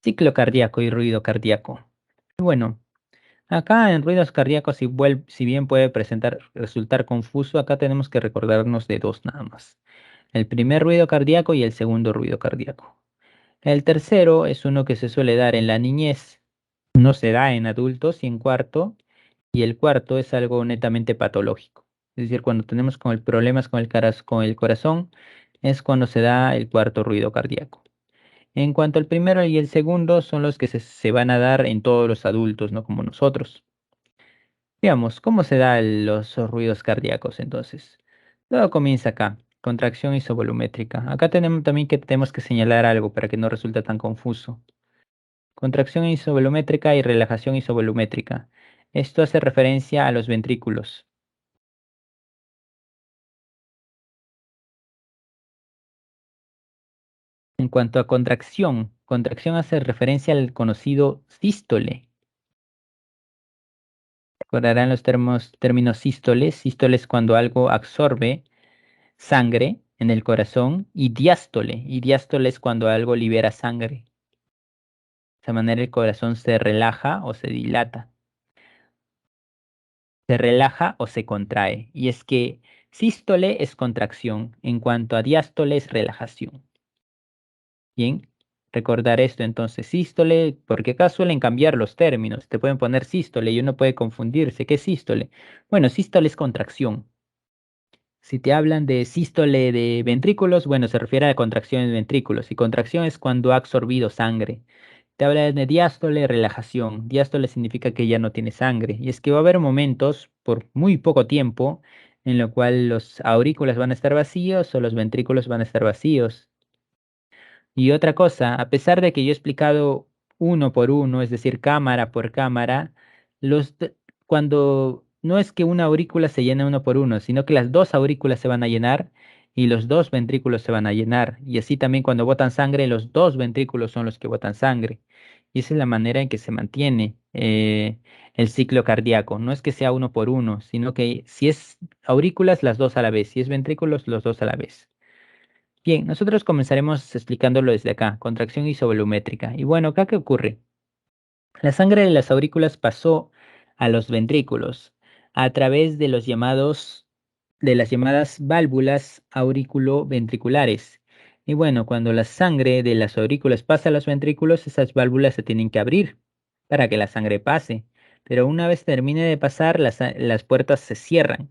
Ciclo cardíaco y ruido cardíaco. Bueno, acá en ruidos cardíacos, si bien puede resultar confuso, acá tenemos que recordarnos de dos nada más: el primer ruido cardíaco y el segundo ruido cardíaco. El tercero es uno que se suele dar en la niñez, no se da en adultos y en cuarto, y el cuarto es algo netamente patológico. Es decir, cuando tenemos problemas con el corazón, es cuando se da el cuarto ruido cardíaco. En cuanto al primero y el segundo, son los que se van a dar en todos los adultos, no como nosotros. Veamos, ¿cómo se dan los ruidos cardíacos entonces? Todo comienza acá: contracción isovolumétrica. Acá tenemos que señalar algo para que no resulte tan confuso. Contracción isovolumétrica y relajación isovolumétrica. Esto hace referencia a los ventrículos. En cuanto a contracción hace referencia al conocido sístole. Recordarán los términos sístoles. Sístole es cuando algo absorbe sangre en el corazón, y diástole. Y diástole es cuando algo libera sangre. De esa manera el corazón se relaja o se dilata. Se relaja o se contrae. Y es que sístole es contracción, en cuanto a diástole es relajación. Bien, recordar esto entonces: sístole, porque acá suelen cambiar los términos. Te pueden poner sístole y uno puede confundirse. ¿Qué es sístole? Bueno, sístole es contracción. Si te hablan de sístole de ventrículos, bueno, se refiere a la contracción de ventrículos. Y contracción es cuando ha absorbido sangre. Te habla de diástole, relajación. Diástole significa que ya no tiene sangre. Y es que va a haber momentos, por muy poco tiempo, en lo cual los aurículas van a estar vacíos o los ventrículos van a estar vacíos. Y otra cosa, a pesar de que yo he explicado uno por uno, es decir, cámara por cámara, cuando no es que una aurícula se llene uno por uno, sino que las dos aurículas se van a llenar y los dos ventrículos se van a llenar. Y así también cuando botan sangre, los dos ventrículos son los que botan sangre. Y esa es la manera en que se mantiene el ciclo cardíaco. No es que sea uno por uno, sino que si es aurículas, las dos a la vez; si es ventrículos, los dos a la vez. Bien, nosotros comenzaremos explicándolo desde acá: contracción isovolumétrica. Y bueno, ¿acá qué ocurre? La sangre de las aurículas pasó a los ventrículos a través de las llamadas válvulas auriculoventriculares. Y bueno, cuando la sangre de las aurículas pasa a los ventrículos, esas válvulas se tienen que abrir para que la sangre pase. Pero una vez termine de pasar, las puertas se cierran.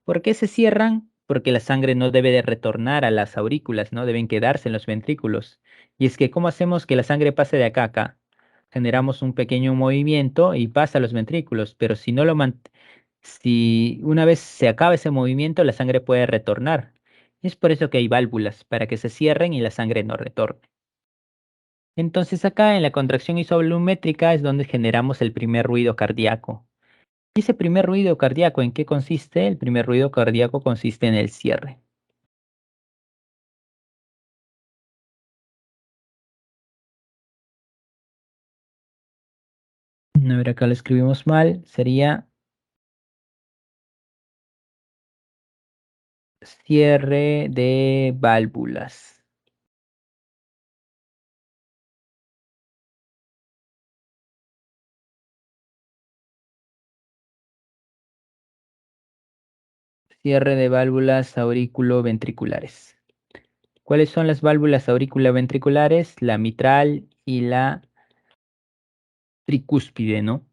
¿Por qué se cierran? Porque la sangre no debe de retornar a las aurículas, ¿no? Deben quedarse en los ventrículos. Y es que, ¿cómo hacemos que la sangre pase de acá a acá? generamos un pequeño movimiento y pasa a los ventrículos, pero si no lo si una vez se acaba ese movimiento, la sangre puede retornar. Es por eso que hay válvulas, para que se cierren y la sangre no retorne. Entonces acá en la contracción isovolumétrica es donde generamos el primer ruido cardíaco. ¿Y ese primer ruido cardíaco en qué consiste? El primer ruido cardíaco consiste en el cierre. A ver, acá lo escribimos mal. Sería cierre de válvulas. Cierre de válvulas auriculoventriculares. ¿Cuáles son las válvulas auriculoventriculares? La mitral y la tricúspide, ¿no?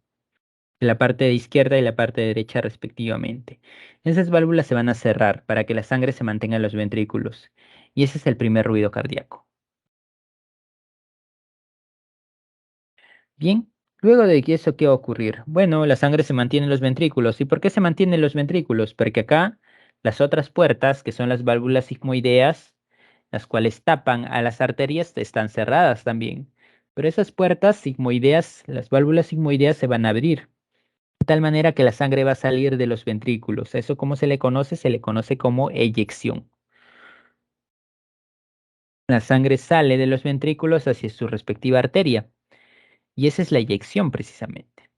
La parte de izquierda y la parte de derecha respectivamente. Esas válvulas se van a cerrar para que la sangre se mantenga en los ventrículos. Y ese es el primer ruido cardíaco. Bien, luego de que eso, ¿qué va a ocurrir? Bueno, la sangre se mantiene en los ventrículos. ¿Y por qué se mantiene en los ventrículos? Porque acá las otras puertas, que son las válvulas sigmoideas, las cuales tapan a las arterias, están cerradas también. Pero esas puertas sigmoideas, las válvulas sigmoideas se van a abrir, de tal manera que la sangre va a salir de los ventrículos. ¿Eso cómo se le conoce? Se le conoce como eyección. La sangre sale de los ventrículos hacia su respectiva arteria, y esa es la eyección precisamente.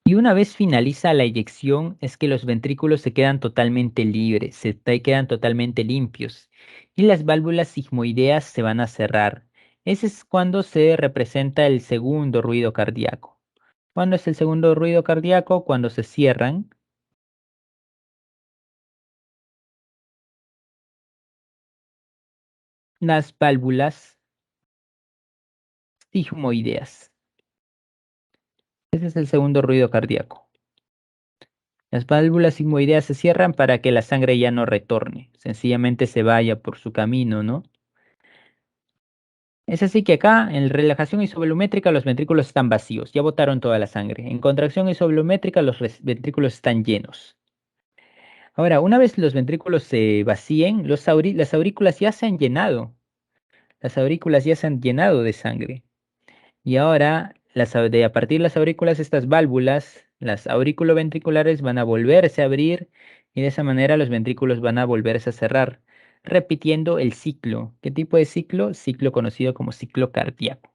Y una vez finaliza la eyección, es que los ventrículos se quedan totalmente libres, quedan totalmente limpios, y las válvulas sigmoideas se van a cerrar. Ese es cuando se representa el segundo ruido cardíaco. ¿Cuándo es el segundo ruido cardíaco? Cuando se cierran las válvulas sigmoideas. Ese es el segundo ruido cardíaco. Las válvulas sigmoideas se cierran para que la sangre ya no retorne, sencillamente se vaya por su camino, ¿no? Es así que acá, en relajación isovolumétrica, los ventrículos están vacíos, ya botaron toda la sangre. En contracción isovolumétrica, los ventrículos están llenos. Ahora, una vez los ventrículos se vacíen, las aurículas ya se han llenado. Las aurículas ya se han llenado de sangre. Y ahora, a partir de las aurículas, estas válvulas, las auriculoventriculares, van a volverse a abrir y de esa manera los ventrículos van a volverse a cerrar, repitiendo el ciclo. ¿Qué tipo de ciclo? Ciclo conocido como ciclo cardíaco.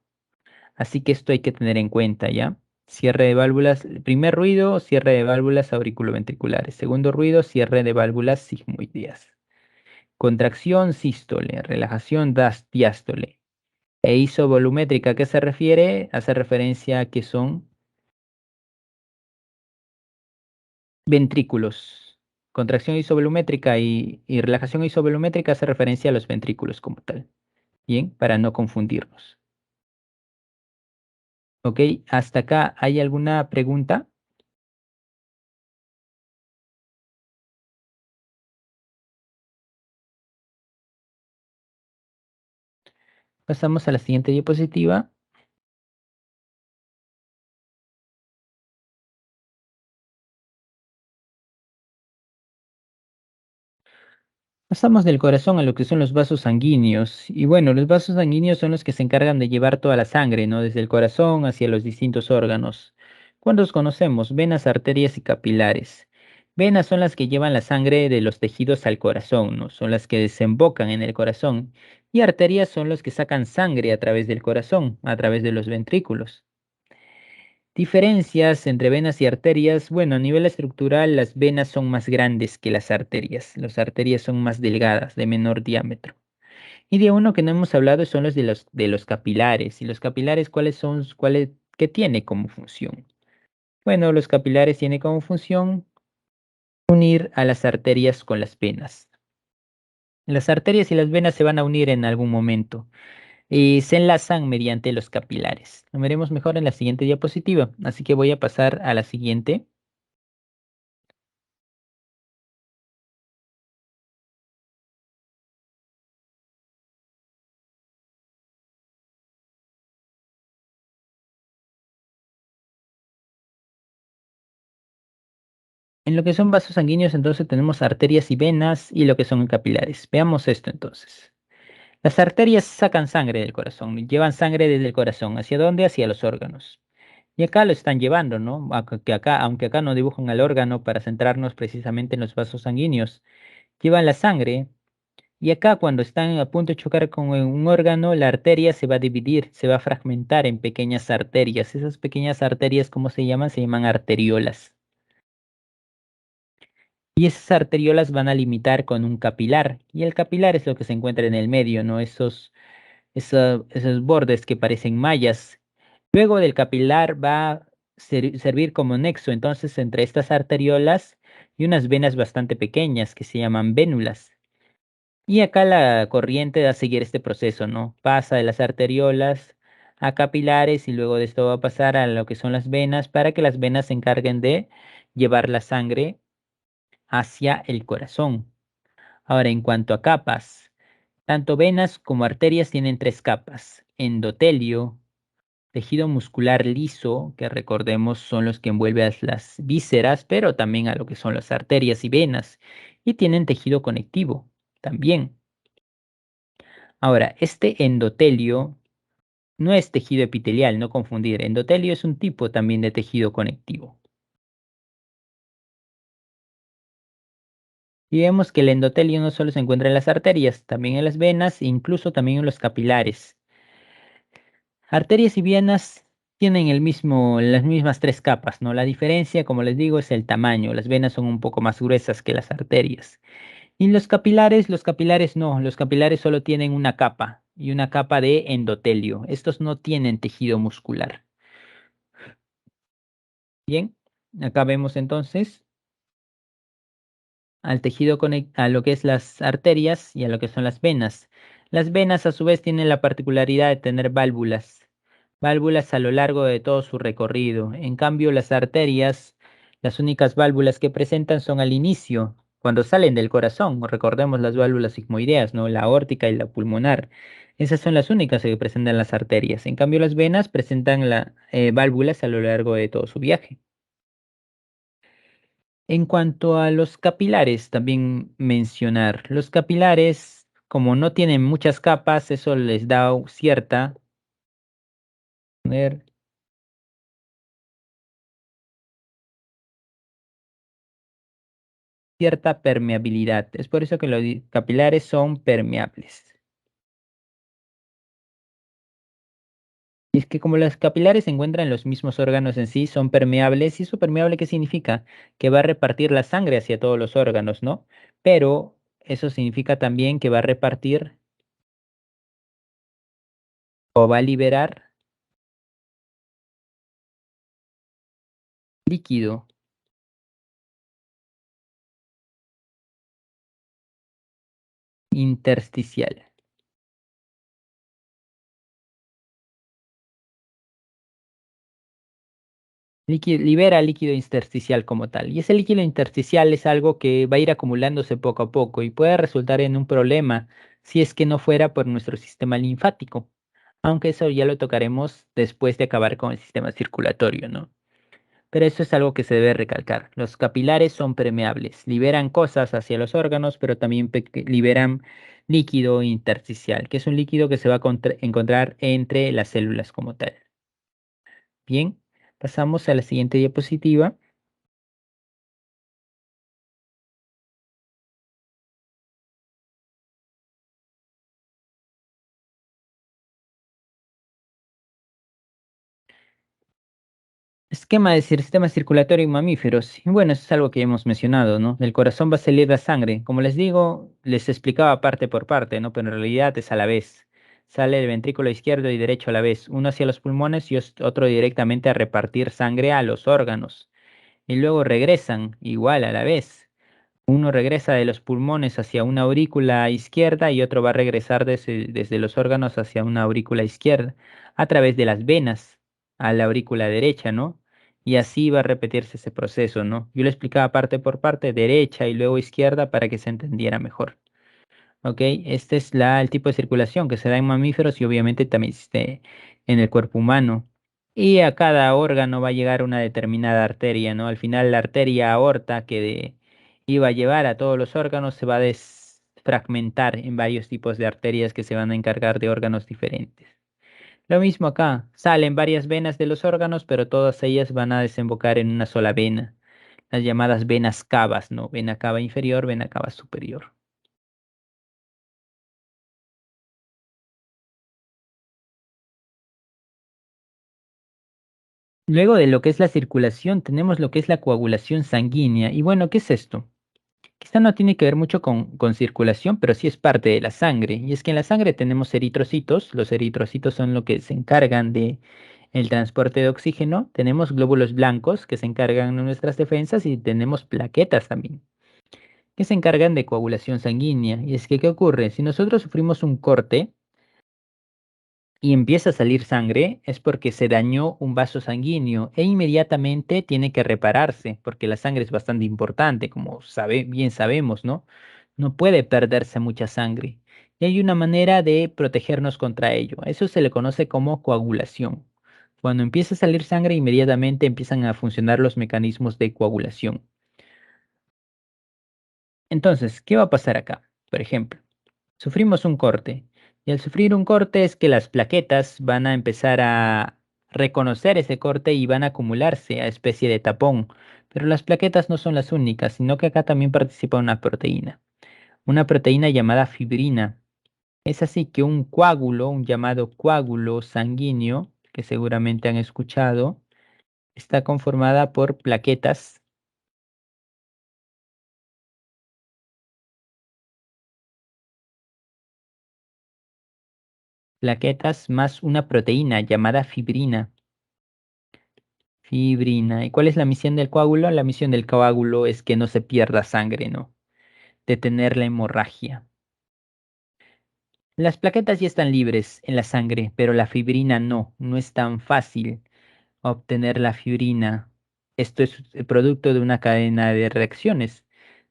Así que esto hay que tener en cuenta, ¿ya? Cierre de válvulas, primer ruido, cierre de válvulas auriculoventriculares. Segundo ruido, cierre de válvulas sigmoideas. Contracción, sístole. Relajación, diástole. E isovolumétrica, ¿a qué se refiere? Hace referencia a que son ventrículos. Contracción isovolumétrica y relajación isovolumétrica hace referencia a los ventrículos como tal. Bien, para no confundirnos. Ok, hasta acá, ¿hay alguna pregunta? Pasamos a la siguiente diapositiva. Pasamos del corazón a lo que son los vasos sanguíneos. Y bueno, los vasos sanguíneos son los que se encargan de llevar toda la sangre, ¿no? Desde el corazón hacia los distintos órganos. ¿Cuántos conocemos? Venas, arterias y capilares. Venas son las que llevan la sangre de los tejidos al corazón, ¿no? Son las que desembocan en el corazón. Y arterias son los que sacan sangre a través del corazón, a través de los ventrículos. Diferencias entre venas y arterias. Bueno, a nivel estructural, las venas son más grandes que las arterias. Las arterias son más delgadas, de menor diámetro. Y de uno que no hemos hablado son los de los capilares. ¿Y los capilares cuáles son? ¿Qué tiene como función? Bueno, los capilares tienen como función unir a las arterias con las venas. Las arterias y las venas se van a unir en algún momento y se enlazan mediante los capilares. Lo veremos mejor en la siguiente diapositiva, así que voy a pasar a la siguiente. En lo que son vasos sanguíneos, entonces tenemos arterias y venas y lo que son capilares. Veamos esto entonces. Las arterias sacan sangre del corazón, llevan sangre desde el corazón. ¿Hacia dónde? Hacia los órganos. Y acá lo están llevando, ¿no? Aunque acá no dibujan el órgano para centrarnos precisamente en los vasos sanguíneos, llevan la sangre. Y acá cuando están a punto de chocar con un órgano, la arteria se va a dividir, se va a fragmentar en pequeñas arterias. Esas pequeñas arterias, ¿cómo se llaman? Se llaman arteriolas. Y esas arteriolas van a limitar con un capilar. Y el capilar es lo que se encuentra en el medio, ¿no? Esos bordes que parecen mallas. Luego del capilar va a servir como nexo, entonces, entre estas arteriolas y unas venas bastante pequeñas que se llaman vénulas. Y acá la corriente va a seguir este proceso, ¿no? Pasa de las arteriolas a capilares y luego de esto va a pasar a lo que son las venas para que las venas se encarguen de llevar la sangre hacia el corazón. Ahora, en cuanto a capas, tanto venas como arterias tienen tres capas: endotelio, tejido muscular liso, que recordemos son los que envuelven a las vísceras, pero también a lo que son las arterias y venas, y tienen tejido conectivo también. Ahora, este endotelio no es tejido epitelial, no confundir. Endotelio es un tipo también de tejido conectivo. Y vemos que el endotelio no solo se encuentra en las arterias, también en las venas e incluso también en los capilares. Arterias y venas tienen las mismas tres capas, ¿no? La diferencia, como les digo, es el tamaño. Las venas son un poco más gruesas que las arterias. Y los capilares no, los capilares solo tienen una capa y una capa de endotelio. Estos no tienen tejido muscular. Bien, acá vemos entonces al a lo que es las arterias y a lo que son las venas. Las venas a su vez tienen la particularidad de tener válvulas a lo largo de todo su recorrido. En cambio, las arterias, las únicas válvulas que presentan son al inicio, cuando salen del corazón. Recordemos las válvulas sigmoideas, ¿no? La aórtica y la pulmonar. Esas son las únicas que presentan las arterias. En cambio, las venas presentan válvulas a lo largo de todo su viaje. En cuanto a los capilares, también mencionar, los capilares, como no tienen muchas capas, eso les da ver, cierta permeabilidad. Es por eso que los capilares son permeables. Y es que como los capilares se encuentran en los mismos órganos en sí, son permeables. ¿Y eso permeable qué significa? Que va a repartir la sangre hacia todos los órganos, ¿no? Pero eso significa también que va a repartir o va a liberar líquido intersticial. Libera líquido intersticial como tal. Y ese líquido intersticial es algo que va a ir acumulándose poco a poco y puede resultar en un problema si es que no fuera por nuestro sistema linfático. Aunque eso ya lo tocaremos después de acabar con el sistema circulatorio, ¿no? Pero eso es algo que se debe recalcar. Los capilares son permeables, liberan cosas hacia los órganos, pero también liberan líquido intersticial, que es un líquido que se va a encontrar entre las células como tal. Bien, pasamos a la siguiente diapositiva. Esquema del sistema circulatorio en mamíferos. Y bueno, eso es algo que hemos mencionado, ¿no? Del corazón va a salir la sangre. Como les digo, les explicaba parte por parte, ¿no? Pero en realidad es a la vez. Sale el ventrículo izquierdo y derecho a la vez, uno hacia los pulmones y otro directamente a repartir sangre a los órganos. Y luego regresan igual a la vez. Uno regresa de los pulmones hacia una aurícula izquierda y otro va a regresar desde los órganos hacia una aurícula izquierda, a través de las venas, a la aurícula derecha, ¿no? Y así va a repetirse ese proceso, ¿no? Yo lo explicaba parte por parte, derecha y luego izquierda para que se entendiera mejor. ¿Ok? Este es el tipo de circulación que se da en mamíferos y obviamente también existe en el cuerpo humano. y a cada órgano va a llegar una determinada arteria, ¿no? Al final la arteria aorta iba a llevar a todos los órganos se va a desfragmentar en varios tipos de arterias que se van a encargar de órganos diferentes. Lo mismo acá, salen varias venas de los órganos, pero todas ellas van a desembocar en una sola vena, las llamadas venas cavas, ¿no? Vena cava inferior, vena cava superior. Luego de lo que es la circulación, tenemos lo que es la coagulación sanguínea. Y bueno, ¿qué es esto? Quizá no tiene que ver mucho con circulación, pero sí es parte de la sangre. Y es que en la sangre tenemos eritrocitos. Los eritrocitos son lo que se encargan de el transporte de oxígeno. Tenemos glóbulos blancos que se encargan de nuestras defensas y tenemos plaquetas también, que se encargan de coagulación sanguínea. Y es que, ¿qué ocurre? Si nosotros sufrimos un corte, y empieza a salir sangre, es porque se dañó un vaso sanguíneo e inmediatamente tiene que repararse, porque la sangre es bastante importante, como bien sabemos, ¿no? No puede perderse mucha sangre. Y hay una manera de protegernos contra ello. Eso se le conoce como coagulación. Cuando empieza a salir sangre, inmediatamente empiezan a funcionar los mecanismos de coagulación. Entonces, ¿qué va a pasar acá? Por ejemplo, sufrimos un corte. Y al sufrir un corte es que las plaquetas van a empezar a reconocer ese corte y van a acumularse a especie de tapón. Pero las plaquetas no son las únicas, sino que acá también participa una proteína llamada fibrina. Es así que un coágulo, un llamado coágulo sanguíneo, que seguramente han escuchado, está conformada por plaquetas más una proteína llamada fibrina. Fibrina. ¿Y cuál es la misión del coágulo? La misión del coágulo es que no se pierda sangre, ¿no? Detener la hemorragia. Las plaquetas ya están libres en la sangre, pero la fibrina no. No es tan fácil obtener la fibrina. Esto es el producto de una cadena de reacciones.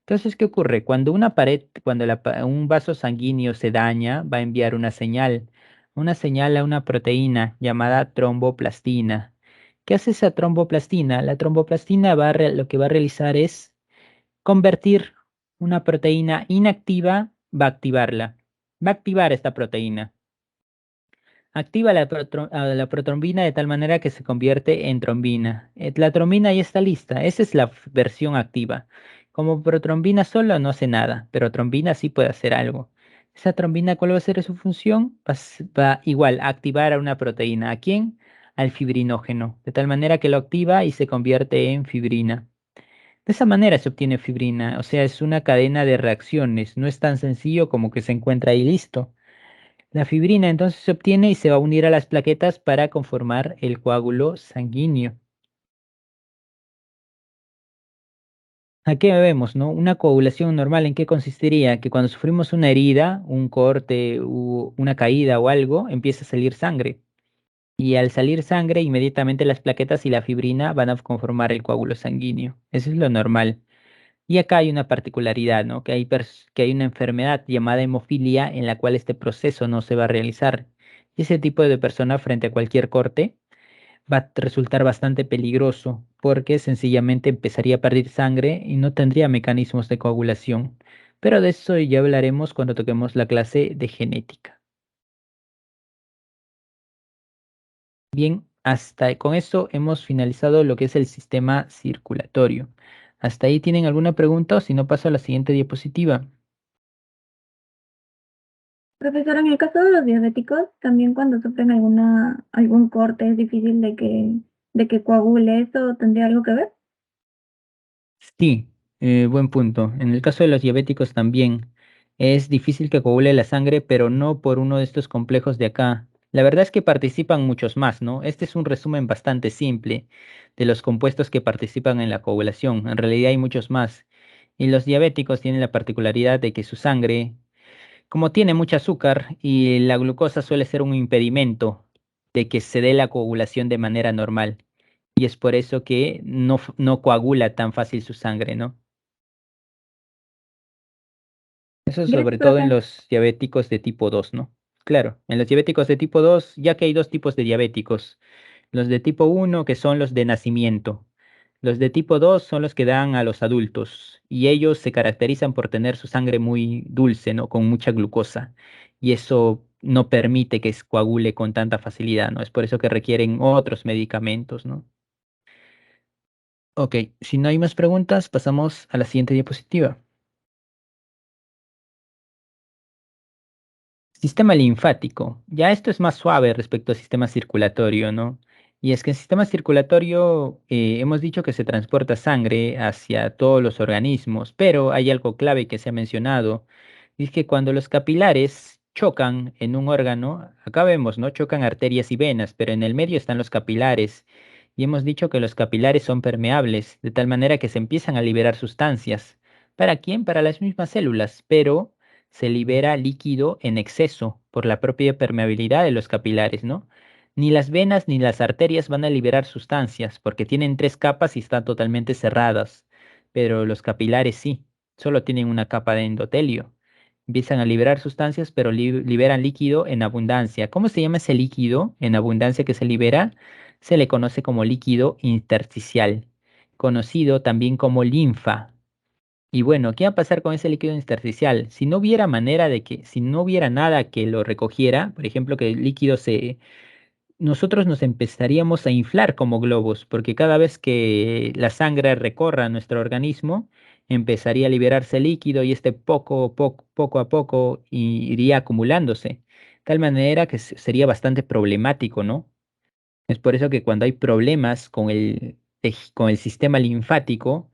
Entonces, ¿qué ocurre? Cuando una pared, cuando un vaso sanguíneo se daña, va a enviar una señal a una proteína llamada tromboplastina. ¿Qué hace esa tromboplastina? La tromboplastina lo que va a realizar es convertir una proteína inactiva, va a activarla. Va a activar esta proteína. Activa a la protrombina de tal manera que se convierte en trombina. La trombina ya está lista. Esa es la versión activa. Como protrombina solo no hace nada, pero trombina sí puede hacer algo. Esa trombina, ¿cuál va a ser su función? Va igual a activar a una proteína. ¿A quién? Al fibrinógeno. De tal manera que lo activa y se convierte en fibrina. De esa manera se obtiene fibrina. O sea, es una cadena de reacciones. No es tan sencillo como que se encuentra ahí listo. La fibrina entonces se obtiene y se va a unir a las plaquetas para conformar el coágulo sanguíneo. ¿A qué vemos, no? Una coagulación normal, ¿en qué consistiría? Que cuando sufrimos una herida, un corte, una caída o algo, empieza a salir sangre. Y al salir sangre, inmediatamente las plaquetas y la fibrina van a conformar el coágulo sanguíneo. Eso es lo normal. Y acá hay una particularidad, ¿no? Que hay una enfermedad llamada hemofilia en la cual este proceso no se va a realizar. Y ese tipo de persona frente a cualquier corte va a resultar bastante peligroso porque sencillamente empezaría a perder sangre y no tendría mecanismos de coagulación. Pero de eso ya hablaremos cuando toquemos la clase de genética. Bien, hasta con esto hemos finalizado lo que es el sistema circulatorio. ¿Hasta ahí tienen alguna pregunta o si no paso a la siguiente diapositiva? Profesor, en el caso de los diabéticos, también cuando sufren algún corte es difícil de que coagule, ¿eso tendría algo que ver? Sí, buen punto. En el caso de los diabéticos también es difícil que coagule la sangre, pero no por uno de estos complejos de acá. La verdad es que participan muchos más, ¿no? Este es un resumen bastante simple de los compuestos que participan en la coagulación. En realidad hay muchos más. Y los diabéticos tienen la particularidad de que su sangre, como tiene mucho azúcar y la glucosa suele ser un impedimento de que se dé la coagulación de manera normal. Y es por eso que no coagula tan fácil su sangre, ¿no? Eso Gracias, sobre todo en profe. los diabéticos de tipo 2, ¿no? Claro, en los diabéticos de tipo 2, ya que hay dos tipos de diabéticos. Los de tipo 1, que son los de nacimiento. Los de tipo 2 son los que dan a los adultos y ellos se caracterizan por tener su sangre muy dulce, ¿no? Con mucha glucosa. Y eso no permite que se coagule con tanta facilidad, ¿no? Es por eso que requieren otros medicamentos, ¿no? Ok, si no hay más preguntas, pasamos a la siguiente diapositiva. Sistema linfático. Ya esto es más suave respecto al sistema circulatorio, ¿no? Y es que el sistema circulatorio hemos dicho que se transporta sangre hacia todos los organismos, pero hay algo clave que se ha mencionado, y es que cuando los capilares chocan en un órgano, acá vemos, ¿no? Chocan arterias y venas, pero en el medio están los capilares. Y hemos dicho que los capilares son permeables, de tal manera que se empiezan a liberar sustancias. ¿Para quién? Para las mismas células, pero se libera líquido en exceso por la propia permeabilidad de los capilares, ¿no? Ni las venas ni las arterias van a liberar sustancias porque tienen tres capas y están totalmente cerradas, pero los capilares sí, solo tienen una capa de endotelio. Empiezan a liberar sustancias, pero liberan líquido en abundancia. ¿Cómo se llama ese líquido en abundancia que se libera? Se le conoce como líquido intersticial, conocido también como linfa. Y bueno, ¿qué va a pasar con ese líquido intersticial? Si no hubiera manera de que, si no hubiera nada que lo recogiera, por ejemplo, que el líquido nosotros nos empezaríamos a inflar como globos, porque cada vez que la sangre recorra nuestro organismo, empezaría a liberarse líquido y este poco a poco iría acumulándose. Tal manera que sería bastante problemático, ¿no? Es por eso que cuando hay problemas con con el sistema linfático,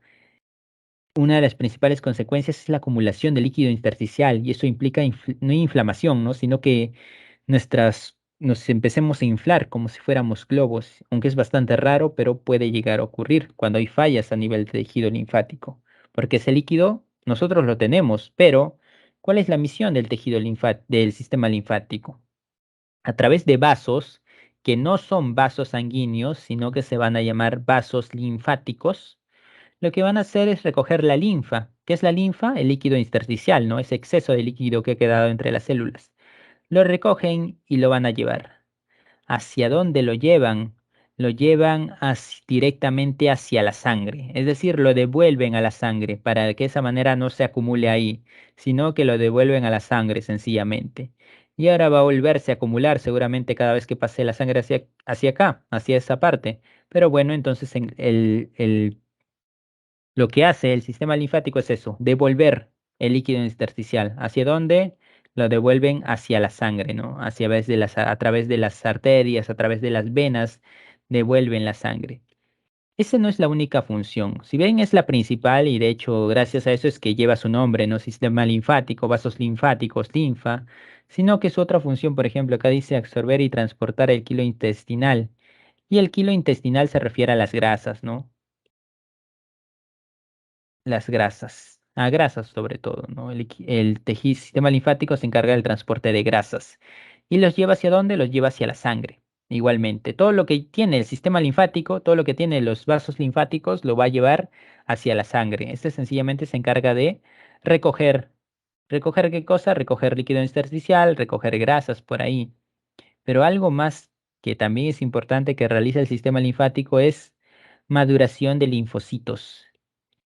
una de las principales consecuencias es la acumulación de líquido intersticial y eso implica no inflamación, ¿no? Sino que nos empecemos a inflar como si fuéramos globos, aunque es bastante raro, pero puede llegar a ocurrir cuando hay fallas a nivel de tejido linfático, porque ese líquido nosotros lo tenemos, pero ¿cuál es la misión del del sistema linfático? A través de vasos que no son vasos sanguíneos, sino que se van a llamar vasos linfáticos, lo que van a hacer es recoger la linfa. ¿Qué es la linfa? El líquido intersticial, ¿no? Ese exceso de líquido que ha quedado entre las células. Lo recogen y lo van a llevar. ¿Hacia dónde lo llevan? Lo llevan directamente hacia la sangre, es decir, lo devuelven a la sangre para que esa manera no se acumule ahí, sino que lo devuelven a la sangre sencillamente. Y ahora va a volverse a acumular seguramente cada vez que pase la sangre hacia acá, hacia esa parte. Pero bueno, entonces lo que hace el sistema linfático es eso, devolver el líquido intersticial. ¿Hacia dónde? Lo devuelven hacia la sangre, ¿no? A través de las arterias, a través de las venas, devuelven la sangre. Esa no es la única función. Si bien es la principal, y de hecho, gracias a eso es que lleva su nombre, ¿no? Sistema linfático, vasos linfáticos, linfa, sino que su otra función, por ejemplo, acá dice absorber y transportar el kilo intestinal. Y el kilo intestinal se refiere a las grasas, ¿no? Las grasas, a grasas sobre todo, ¿no? El tejido, sistema linfático se encarga del transporte de grasas y los lleva hacia dónde? Los lleva hacia la sangre. Igualmente, todo lo que tiene el sistema linfático, todo lo que tiene los vasos linfáticos, lo va a llevar hacia la sangre. Este sencillamente se encarga de recoger, ¿recoger qué cosa? Recoger líquido intersticial, recoger grasas por ahí. Pero algo más que también es importante que realiza el sistema linfático es maduración de linfocitos.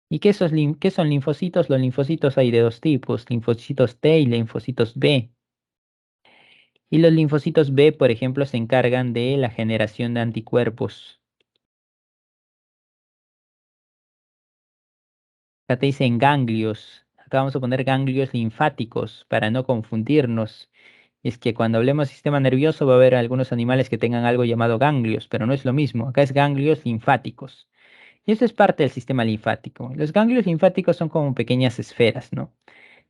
¿Y qué son linfocitos? Los linfocitos hay de dos tipos, linfocitos T y linfocitos B. Y los linfocitos B, por ejemplo, se encargan de la generación de anticuerpos. Acá te dicen ganglios. Acá vamos a poner ganglios linfáticos para no confundirnos. Es que cuando hablemos de sistema nervioso va a haber algunos animales que tengan algo llamado ganglios, pero no es lo mismo. Acá es ganglios linfáticos. Y eso es parte del sistema linfático. Los ganglios linfáticos son como pequeñas esferas, ¿no?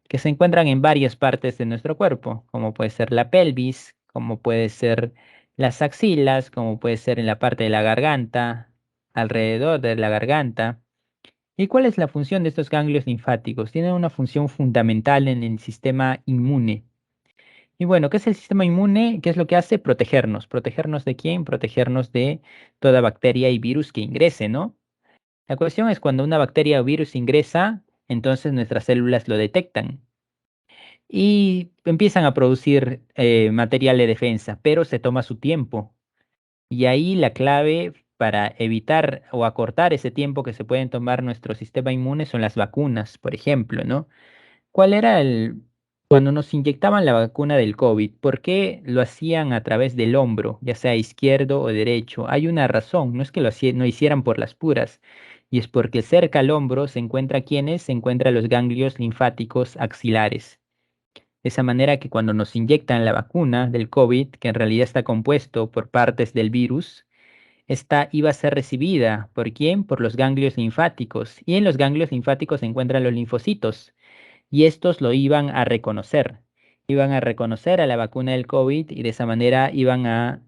Que se encuentran en varias partes de nuestro cuerpo, como puede ser la pelvis, como puede ser las axilas, como puede ser en la parte de la garganta, alrededor de la garganta. ¿Y cuál es la función de estos ganglios linfáticos? Tienen una función fundamental en el sistema inmune. Y bueno, ¿qué es el sistema inmune? ¿Qué es lo que hace? Protegernos. ¿Protegernos de quién? Protegernos de toda bacteria y virus que ingrese, ¿no? La cuestión es cuando una bacteria o virus ingresa, entonces nuestras células lo detectan y empiezan a producir material de defensa, pero se toma su tiempo. Y ahí la clave para evitar o acortar ese tiempo que se pueden tomar nuestro sistema inmune son las vacunas, por ejemplo, ¿no? ¿Cuál era cuando nos inyectaban la vacuna del COVID? ¿Por qué lo hacían a través del hombro, ya sea izquierdo o derecho? Hay una razón, no es que no hicieran por las puras, y es porque cerca al hombro se encuentra ¿quiénes? Se encuentran los ganglios linfáticos axilares. De esa manera que cuando nos inyectan la vacuna del COVID, que en realidad está compuesto por partes del virus, esta iba a ser recibida ¿por quién? Por los ganglios linfáticos. Y en los ganglios linfáticos se encuentran los linfocitos. Y estos lo iban a reconocer. Iban a reconocer a la vacuna del COVID y de esa manera iban a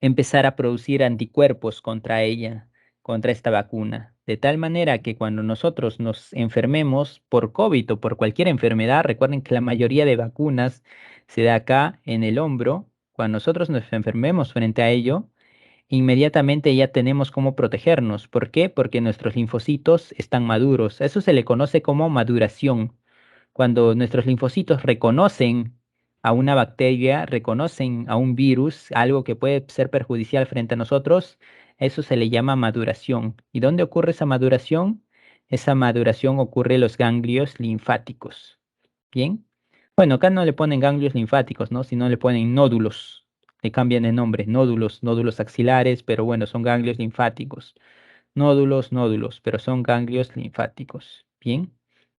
empezar a producir anticuerpos contra ella, contra esta vacuna. De tal manera que cuando nosotros nos enfermemos por COVID o por cualquier enfermedad, recuerden que la mayoría de vacunas se da acá en el hombro. Cuando nosotros nos enfermemos frente a ello, inmediatamente ya tenemos cómo protegernos. ¿Por qué? Porque nuestros linfocitos están maduros. Eso se le conoce como maduración. Cuando nuestros linfocitos reconocen a una bacteria, reconocen a un virus, algo que puede ser perjudicial frente a nosotros, eso se le llama maduración. ¿Y dónde ocurre esa maduración? Esa maduración ocurre en los ganglios linfáticos. ¿Bien? Bueno, acá no le ponen ganglios linfáticos, ¿no? Sino le ponen nódulos. Le cambian de nombre, nódulos, nódulos axilares, pero bueno, son ganglios linfáticos. Nódulos, nódulos, pero son ganglios linfáticos. Bien.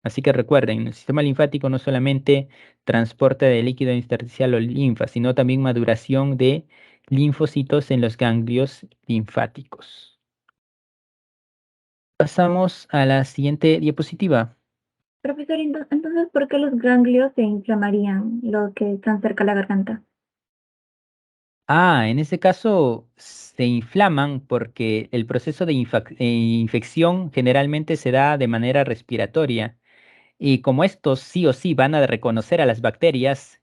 Así que recuerden, el sistema linfático no solamente transporte de líquido intersticial o linfa, sino también maduración de linfocitos en los ganglios linfáticos. Pasamos a la siguiente diapositiva. Profesor, entonces, ¿por qué los ganglios se inflamarían, los que están cerca de la garganta? En ese caso se inflaman porque el proceso de infección generalmente se da de manera respiratoria. Y como estos sí o sí van a reconocer a las bacterias,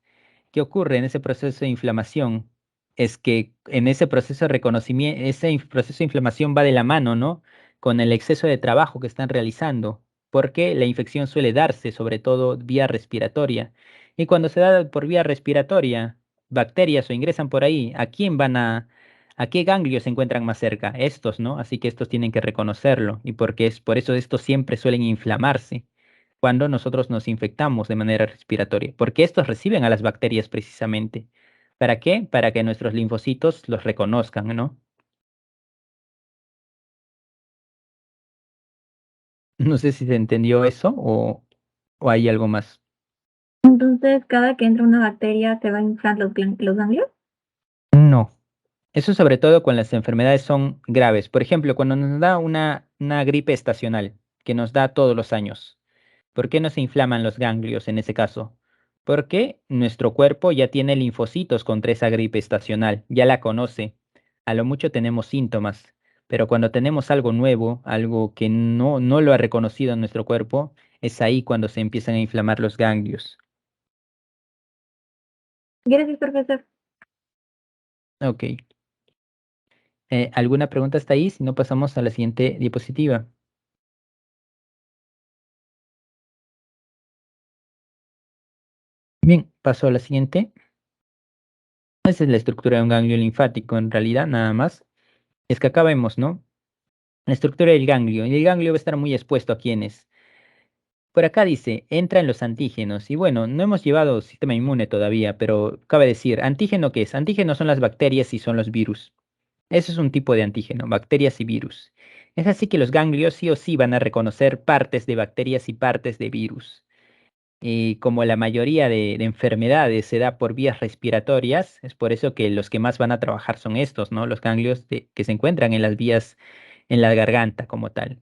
¿qué ocurre en ese proceso de inflamación? Es que en ese proceso de reconocimiento, proceso de inflamación va de la mano, ¿no? Con el exceso de trabajo que están realizando, porque la infección suele darse sobre todo vía respiratoria. Y cuando se da por vía respiratoria, bacterias o ingresan por ahí, a qué ganglios se encuentran más cerca? Estos, ¿no? Así que estos tienen que reconocerlo. Y porque es por eso estos siempre suelen inflamarse cuando nosotros nos infectamos de manera respiratoria, porque estos reciben a las bacterias precisamente. ¿Para qué? Para que nuestros linfocitos los reconozcan, ¿no? No sé si se entendió eso o hay algo más. Entonces, cada que entra una bacteria, ¿se va a inflar los ganglios? No. Eso sobre todo cuando las enfermedades son graves. Por ejemplo, cuando nos da una gripe estacional, que nos da todos los años. ¿Por qué no se inflaman los ganglios en ese caso? Porque nuestro cuerpo ya tiene linfocitos contra esa gripe estacional, ya la conoce. A lo mucho tenemos síntomas, pero cuando tenemos algo nuevo, algo que no lo ha reconocido en nuestro cuerpo, es ahí cuando se empiezan a inflamar los ganglios. Gracias, profesor. Ok. ¿Alguna pregunta hasta ahí? Si no, pasamos a la siguiente diapositiva. Bien, paso a la siguiente. Esa es la estructura de un ganglio linfático, en realidad, nada más. Es que acá vemos, ¿no? La estructura del ganglio. Y el ganglio va a estar muy expuesto a quienes. Por acá dice, entra en los antígenos. Y bueno, no hemos llevado sistema inmune todavía, pero cabe decir, ¿antígeno qué es? Antígenos son las bacterias y son los virus. Eso es un tipo de antígeno, bacterias y virus. Es así que los ganglios sí o sí van a reconocer partes de bacterias y partes de virus. Y como la mayoría de enfermedades se da por vías respiratorias, es por eso que los que más van a trabajar son estos, ¿no? Los ganglios que se encuentran en las vías, en la garganta como tal.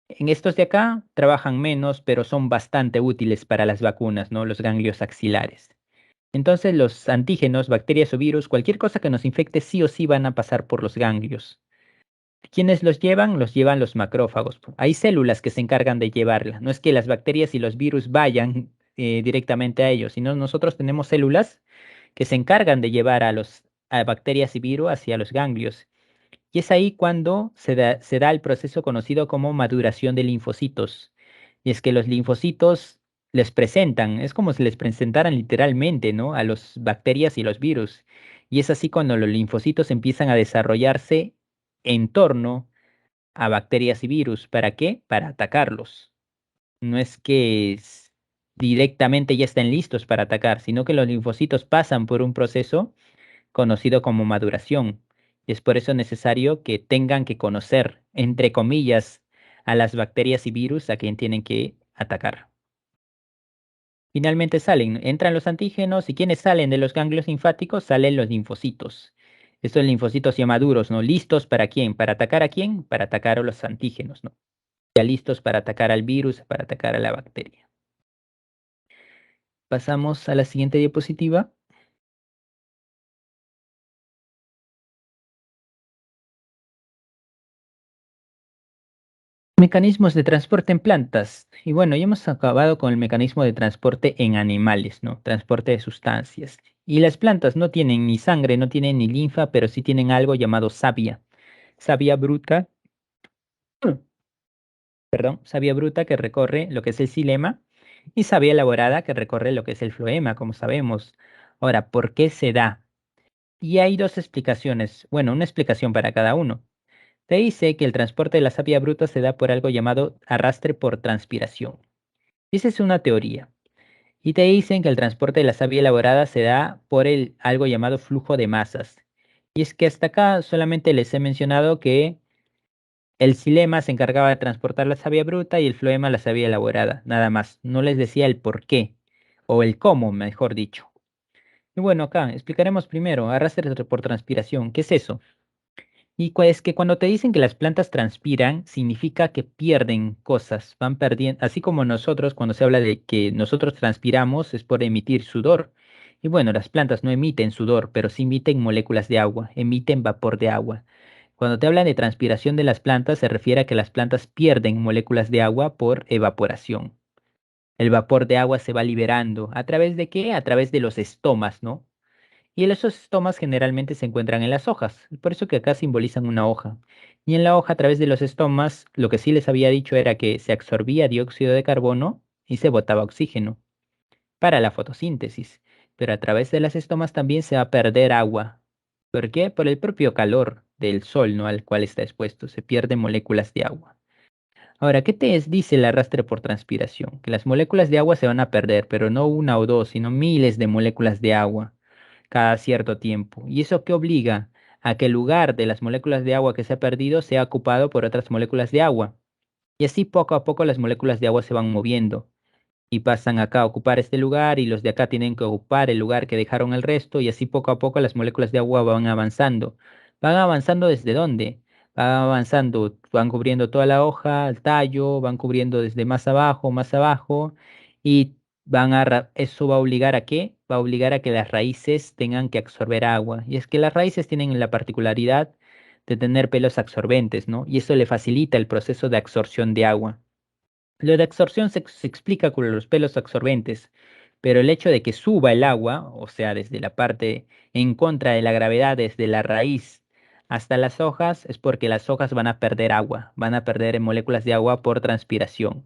En estos de acá trabajan menos, pero son bastante útiles para las vacunas, ¿no? Los ganglios axilares. Entonces, los antígenos, bacterias o virus, cualquier cosa que nos infecte, sí o sí van a pasar por los ganglios. ¿Quiénes los llevan? Los llevan los macrófagos. Hay células que se encargan de llevarla. No es que las bacterias y los virus vayan directamente a ellos, sino nosotros tenemos células que se encargan de llevar a bacterias y virus hacia los ganglios. Y es ahí cuando se da el proceso conocido como maduración de linfocitos. Y es que los linfocitos les presentan, es como si les presentaran literalmente, ¿no? A las bacterias y los virus. Y es así cuando los linfocitos empiezan a desarrollarse en torno a bacterias y virus. ¿Para qué? Para atacarlos. No es que directamente ya estén listos para atacar, sino que los linfocitos pasan por un proceso conocido como maduración. Y es por eso necesario que tengan que conocer, entre comillas, a las bacterias y virus a quien tienen que atacar. Finalmente salen, entran los antígenos y quienes salen de los ganglios linfáticos salen los linfocitos. Estos linfocitos ya maduros, ¿no? ¿Listos para quién? ¿Para atacar a quién? Para atacar a los antígenos, ¿no? Ya listos para atacar al virus, para atacar a la bacteria. Pasamos a la siguiente diapositiva. Mecanismos de transporte en plantas. Y bueno, ya hemos acabado con el mecanismo de transporte en animales, ¿no? Transporte de sustancias. Y las plantas no tienen ni sangre, no tienen ni linfa, pero sí tienen algo llamado savia. Savia bruta, perdón, savia bruta que recorre lo que es el xilema y savia elaborada que recorre lo que es el floema, como sabemos. Ahora, ¿por qué se da? Y hay dos explicaciones. Bueno, una explicación para cada uno. Se dice que el transporte de la savia bruta se da por algo llamado arrastre por transpiración. Esa es una teoría. Y te dicen que el transporte de la savia elaborada se da por algo llamado flujo de masas. Y es que hasta acá solamente les he mencionado que el xilema se encargaba de transportar la savia bruta y el floema la savia elaborada, nada más. No les decía el por qué, o el cómo, mejor dicho. Y bueno, acá explicaremos primero, arrastre por transpiración. ¿Qué es eso? Y es que cuando te dicen que las plantas transpiran, significa que pierden cosas, van perdiendo, así como nosotros, cuando se habla de que nosotros transpiramos, es por emitir sudor. Y bueno, las plantas no emiten sudor, pero sí emiten moléculas de agua, emiten vapor de agua. Cuando te hablan de transpiración de las plantas, se refiere a que las plantas pierden moléculas de agua por evaporación. El vapor de agua se va liberando. ¿A través de qué? A través de los estomas, ¿no? Y esos estomas generalmente se encuentran en las hojas, por eso que acá simbolizan una hoja. Y en la hoja, a través de los estomas, lo que sí les había dicho era que se absorbía dióxido de carbono y se botaba oxígeno para la fotosíntesis. Pero a través de las estomas también se va a perder agua. ¿Por qué? Por el propio calor del sol, ¿no? Al cual está expuesto, se pierden moléculas de agua. Ahora, ¿qué dice el arrastre por transpiración? Que las moléculas de agua se van a perder, pero no una o dos, sino miles de moléculas de agua cada cierto tiempo. ¿Y eso qué obliga? A que el lugar de las moléculas de agua que se ha perdido sea ocupado por otras moléculas de agua. Y así poco a poco las moléculas de agua se van moviendo y pasan acá a ocupar este lugar y los de acá tienen que ocupar el lugar que dejaron el resto y así poco a poco las moléculas de agua van avanzando. ¿Van avanzando desde dónde? Van avanzando, van cubriendo toda la hoja, el tallo, van cubriendo desde más abajo y eso va a obligar a qué? Va a obligar a que las raíces tengan que absorber agua. Y es que las raíces tienen la particularidad de tener pelos absorbentes, ¿no? Y eso le facilita el proceso de absorción de agua. Lo de absorción se explica con los pelos absorbentes, pero el hecho de que suba el agua, o sea, desde la parte en contra de la gravedad, desde la raíz hasta las hojas, es porque las hojas van a perder agua, van a perder moléculas de agua por transpiración.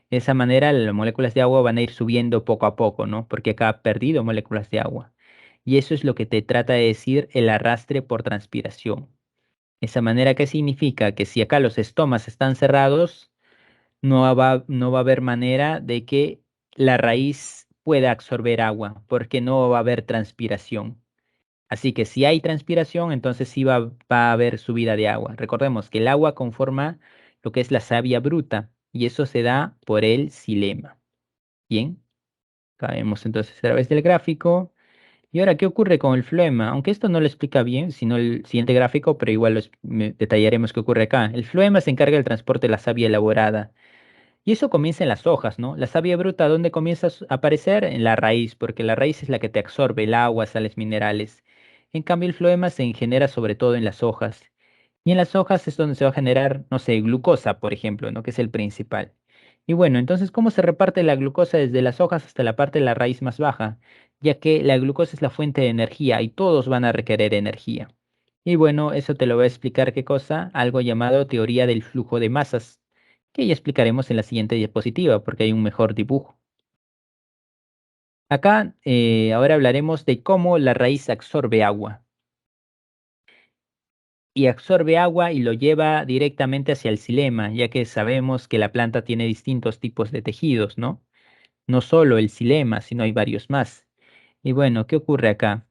De esa manera, las moléculas de agua van a ir subiendo poco a poco, ¿no? Porque acá ha perdido moléculas de agua. Y eso es lo que te trata de decir el arrastre por transpiración. Esa manera, ¿qué significa? Que si acá los estomas están cerrados, no va a haber manera de que la raíz pueda absorber agua, porque no va a haber transpiración. Así que si hay transpiración, entonces sí va a haber subida de agua. Recordemos que el agua conforma lo que es la savia bruta, y eso se da por el xilema. Bien, acá vemos entonces a través del gráfico. Y ahora, ¿qué ocurre con el floema? Aunque esto no lo explica bien, sino el siguiente gráfico, pero igual detallaremos qué ocurre acá. El floema se encarga del transporte de la savia elaborada. Y eso comienza en las hojas, ¿no? La savia bruta, ¿dónde comienza a aparecer? En la raíz, porque la raíz es la que te absorbe el agua, sales minerales. En cambio, el floema se genera sobre todo en las hojas. Y en las hojas es donde se va a generar, no sé, glucosa, por ejemplo, ¿no? Que es el principal. Y bueno, entonces, ¿cómo se reparte la glucosa desde las hojas hasta la parte de la raíz más baja? Ya que la glucosa es la fuente de energía y todos van a requerir energía. Y bueno, eso te lo voy a explicar qué cosa, algo llamado teoría del flujo de masas que ya explicaremos en la siguiente diapositiva porque hay un mejor dibujo. Acá ahora hablaremos de cómo la raíz absorbe agua. y absorbe agua y lo lleva directamente hacia el xilema, ya que sabemos que la planta tiene distintos tipos de tejidos, ¿no? No solo el xilema, sino hay varios más. Y bueno, ¿qué ocurre acá?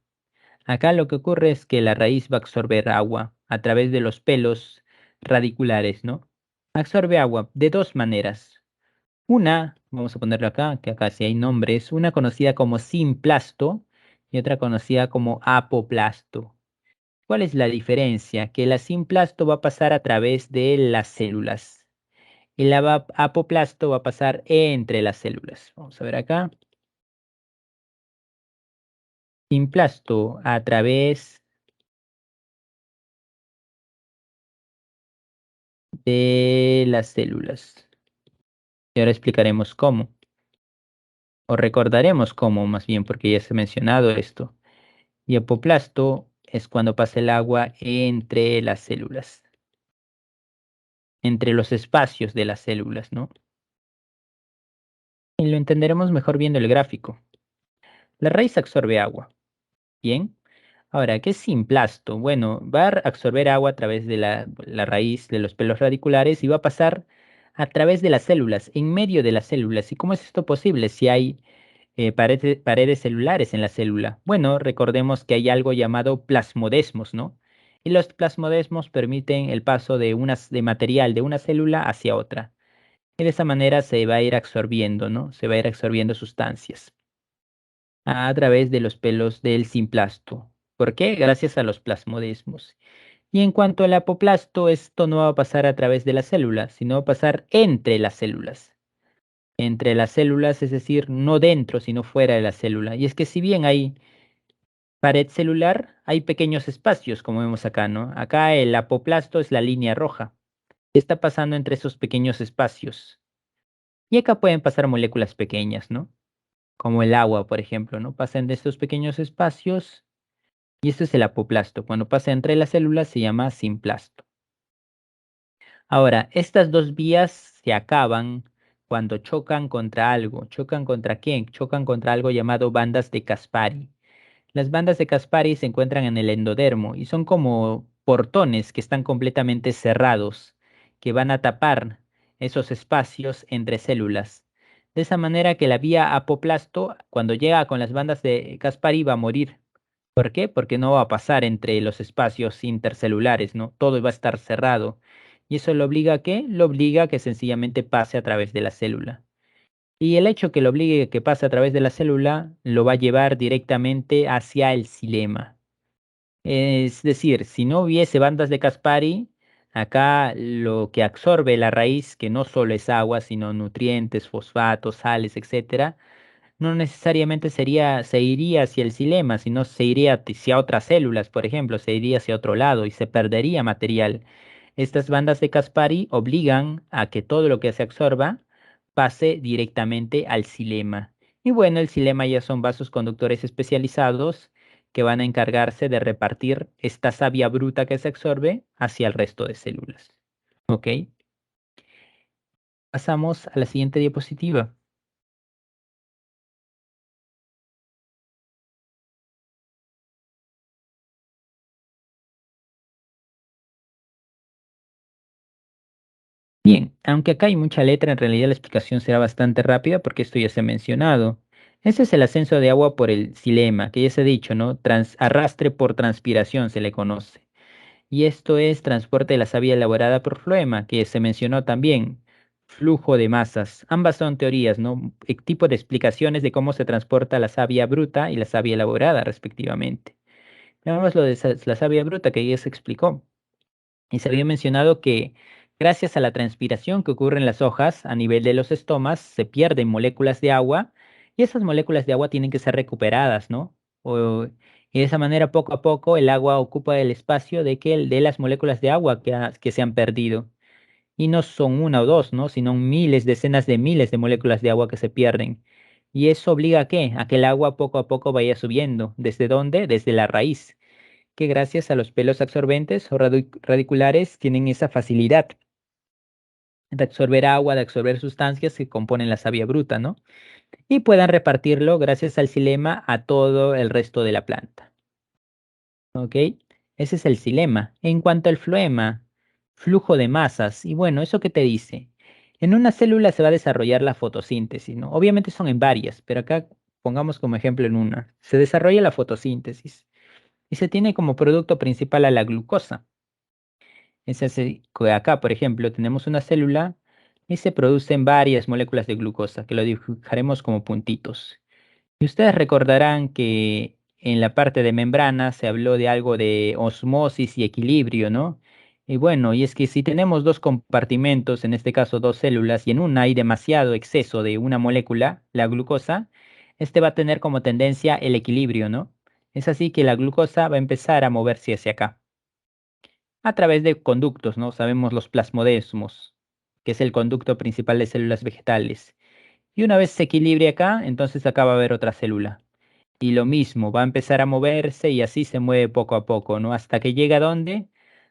Acá lo que ocurre es que la raíz va a absorber agua a través de los pelos radiculares, ¿no? Absorbe agua de dos maneras. Una, vamos a ponerlo acá, que acá sí hay nombres, una conocida como simplasto y otra conocida como apoplasto. ¿Cuál es la diferencia? Que la simplasto va a pasar a través de las células y la apoplasto va a pasar entre las células. Vamos a ver acá. Simplasto a través de las células. Y ahora explicaremos cómo, o recordaremos cómo más bien, porque ya se ha mencionado esto. Y apoplasto es cuando pasa el agua entre las células, entre los espacios de las células, ¿no? Y lo entenderemos mejor viendo el gráfico. La raíz absorbe agua. Bien. Ahora, ¿qué es simplasto? Bueno, va a absorber agua a través de la raíz de los pelos radiculares y va a pasar a través de las células, en medio de las células. ¿Y cómo es esto posible si hay paredes celulares en la célula? Bueno, recordemos que hay algo llamado plasmodesmos, ¿no? Y los plasmodesmos permiten el paso de material de una célula hacia otra. Y de esa manera se va a ir absorbiendo, ¿no? Se va a ir absorbiendo sustancias a través de los pelos del simplasto. ¿Por qué? Gracias a los plasmodesmos. Y en cuanto al apoplasto, esto no va a pasar a través de las células, sino va a pasar entre las células. Entre las células, es decir, no dentro, sino fuera de la célula. Y es que si bien hay pared celular, hay pequeños espacios, como vemos acá, ¿no? Acá el apoplasto es la línea roja. ¿Qué está pasando entre esos pequeños espacios? Y acá pueden pasar moléculas pequeñas, ¿no? Como el agua, por ejemplo, ¿no? Pasan de estos pequeños espacios. Y esto es el apoplasto. Cuando pasa entre las células se llama simplasto. Ahora, estas dos vías se acaban cuando chocan contra algo. ¿Chocan contra qué? Chocan contra algo llamado bandas de Caspari. Las bandas de Caspari se encuentran en el endodermo y son como portones que están completamente cerrados, que van a tapar esos espacios entre células. De esa manera que la vía apoplasto, cuando llega con las bandas de Caspari, va a morir. ¿Por qué? Porque no va a pasar entre los espacios intercelulares, ¿no? Todo va a estar cerrado. ¿Y eso lo obliga a qué? Lo obliga a que sencillamente pase a través de la célula. Y el hecho que lo obligue a que pase a través de la célula lo va a llevar directamente hacia el xilema. Es decir, si no hubiese bandas de Caspari, acá lo que absorbe la raíz, que no solo es agua, sino nutrientes, fosfatos, sales, etcétera, no necesariamente se iría hacia el xilema, sino se iría hacia otras células, por ejemplo, se iría hacia otro lado y se perdería material. Estas bandas de Caspari obligan a que todo lo que se absorba pase directamente al xilema. Y bueno, el xilema ya son vasos conductores especializados que van a encargarse de repartir esta savia bruta que se absorbe hacia el resto de células. ¿Ok? Pasamos a la siguiente diapositiva. Bien, aunque acá hay mucha letra, en realidad la explicación será bastante rápida porque esto ya se ha mencionado. Ese es el ascenso de agua por el xilema, que ya se ha dicho, ¿no? Arrastre por transpiración se le conoce. Y esto es transporte de la savia elaborada por floema, que se mencionó también. Flujo de masas. Ambas son teorías, ¿no? Tipo de explicaciones de cómo se transporta la savia bruta y la savia elaborada, respectivamente. Veamos lo de la savia bruta que ya se explicó. Y se había mencionado que gracias a la transpiración que ocurre en las hojas a nivel de los estomas, se pierden moléculas de agua y esas moléculas de agua tienen que ser recuperadas, ¿no? Y de esa manera, poco a poco, el agua ocupa el espacio de las moléculas de agua que se han perdido. Y no son una o dos, ¿no? Sino miles, decenas de miles de moléculas de agua que se pierden. ¿Y eso obliga a qué? A que el agua poco a poco vaya subiendo. ¿Desde dónde? Desde la raíz que gracias a los pelos absorbentes o radiculares tienen esa facilidad de absorber agua, de absorber sustancias que componen la savia bruta, ¿no? Y puedan repartirlo gracias al xilema a todo el resto de la planta. ¿Ok? Ese es el xilema. En cuanto al floema, flujo de masas, y bueno, ¿eso qué te dice? En una célula se va a desarrollar la fotosíntesis, ¿no? Obviamente son en varias, pero acá pongamos como ejemplo en una. Se desarrolla la fotosíntesis y se tiene como producto principal a la glucosa. Es así que acá, por ejemplo, tenemos una célula y se producen varias moléculas de glucosa, que lo dibujaremos como puntitos. Y ustedes recordarán que en la parte de membrana se habló de algo de osmosis y equilibrio, ¿no? Y bueno, y es que si tenemos dos compartimentos, en este caso dos células, y en una hay demasiado exceso de una molécula, la glucosa, este va a tener como tendencia el equilibrio, ¿no? Es así que la glucosa va a empezar a moverse hacia acá, a través de conductos, ¿no? Sabemos los plasmodesmos, que es el conducto principal de células vegetales. Y una vez se equilibre acá, entonces acá va a haber otra célula. Y lo mismo, va a empezar a moverse y así se mueve poco a poco, ¿no? ¿Hasta que llegue a dónde?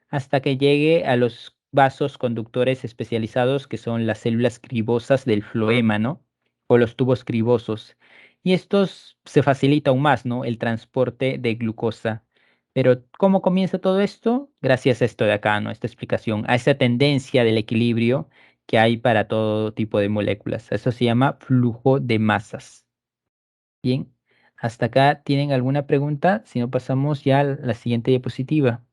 Hasta que llegue a los vasos conductores especializados que son las células cribosas del floema, ¿no? O los tubos cribosos. Y estos se facilita aún más, ¿no? El transporte de glucosa. Pero ¿cómo comienza todo esto? Gracias a esto de acá, ¿no? Esta explicación, a esa tendencia del equilibrio que hay para todo tipo de moléculas. Eso se llama flujo de masas. Bien, hasta acá tienen alguna pregunta, si no pasamos ya a la siguiente diapositiva.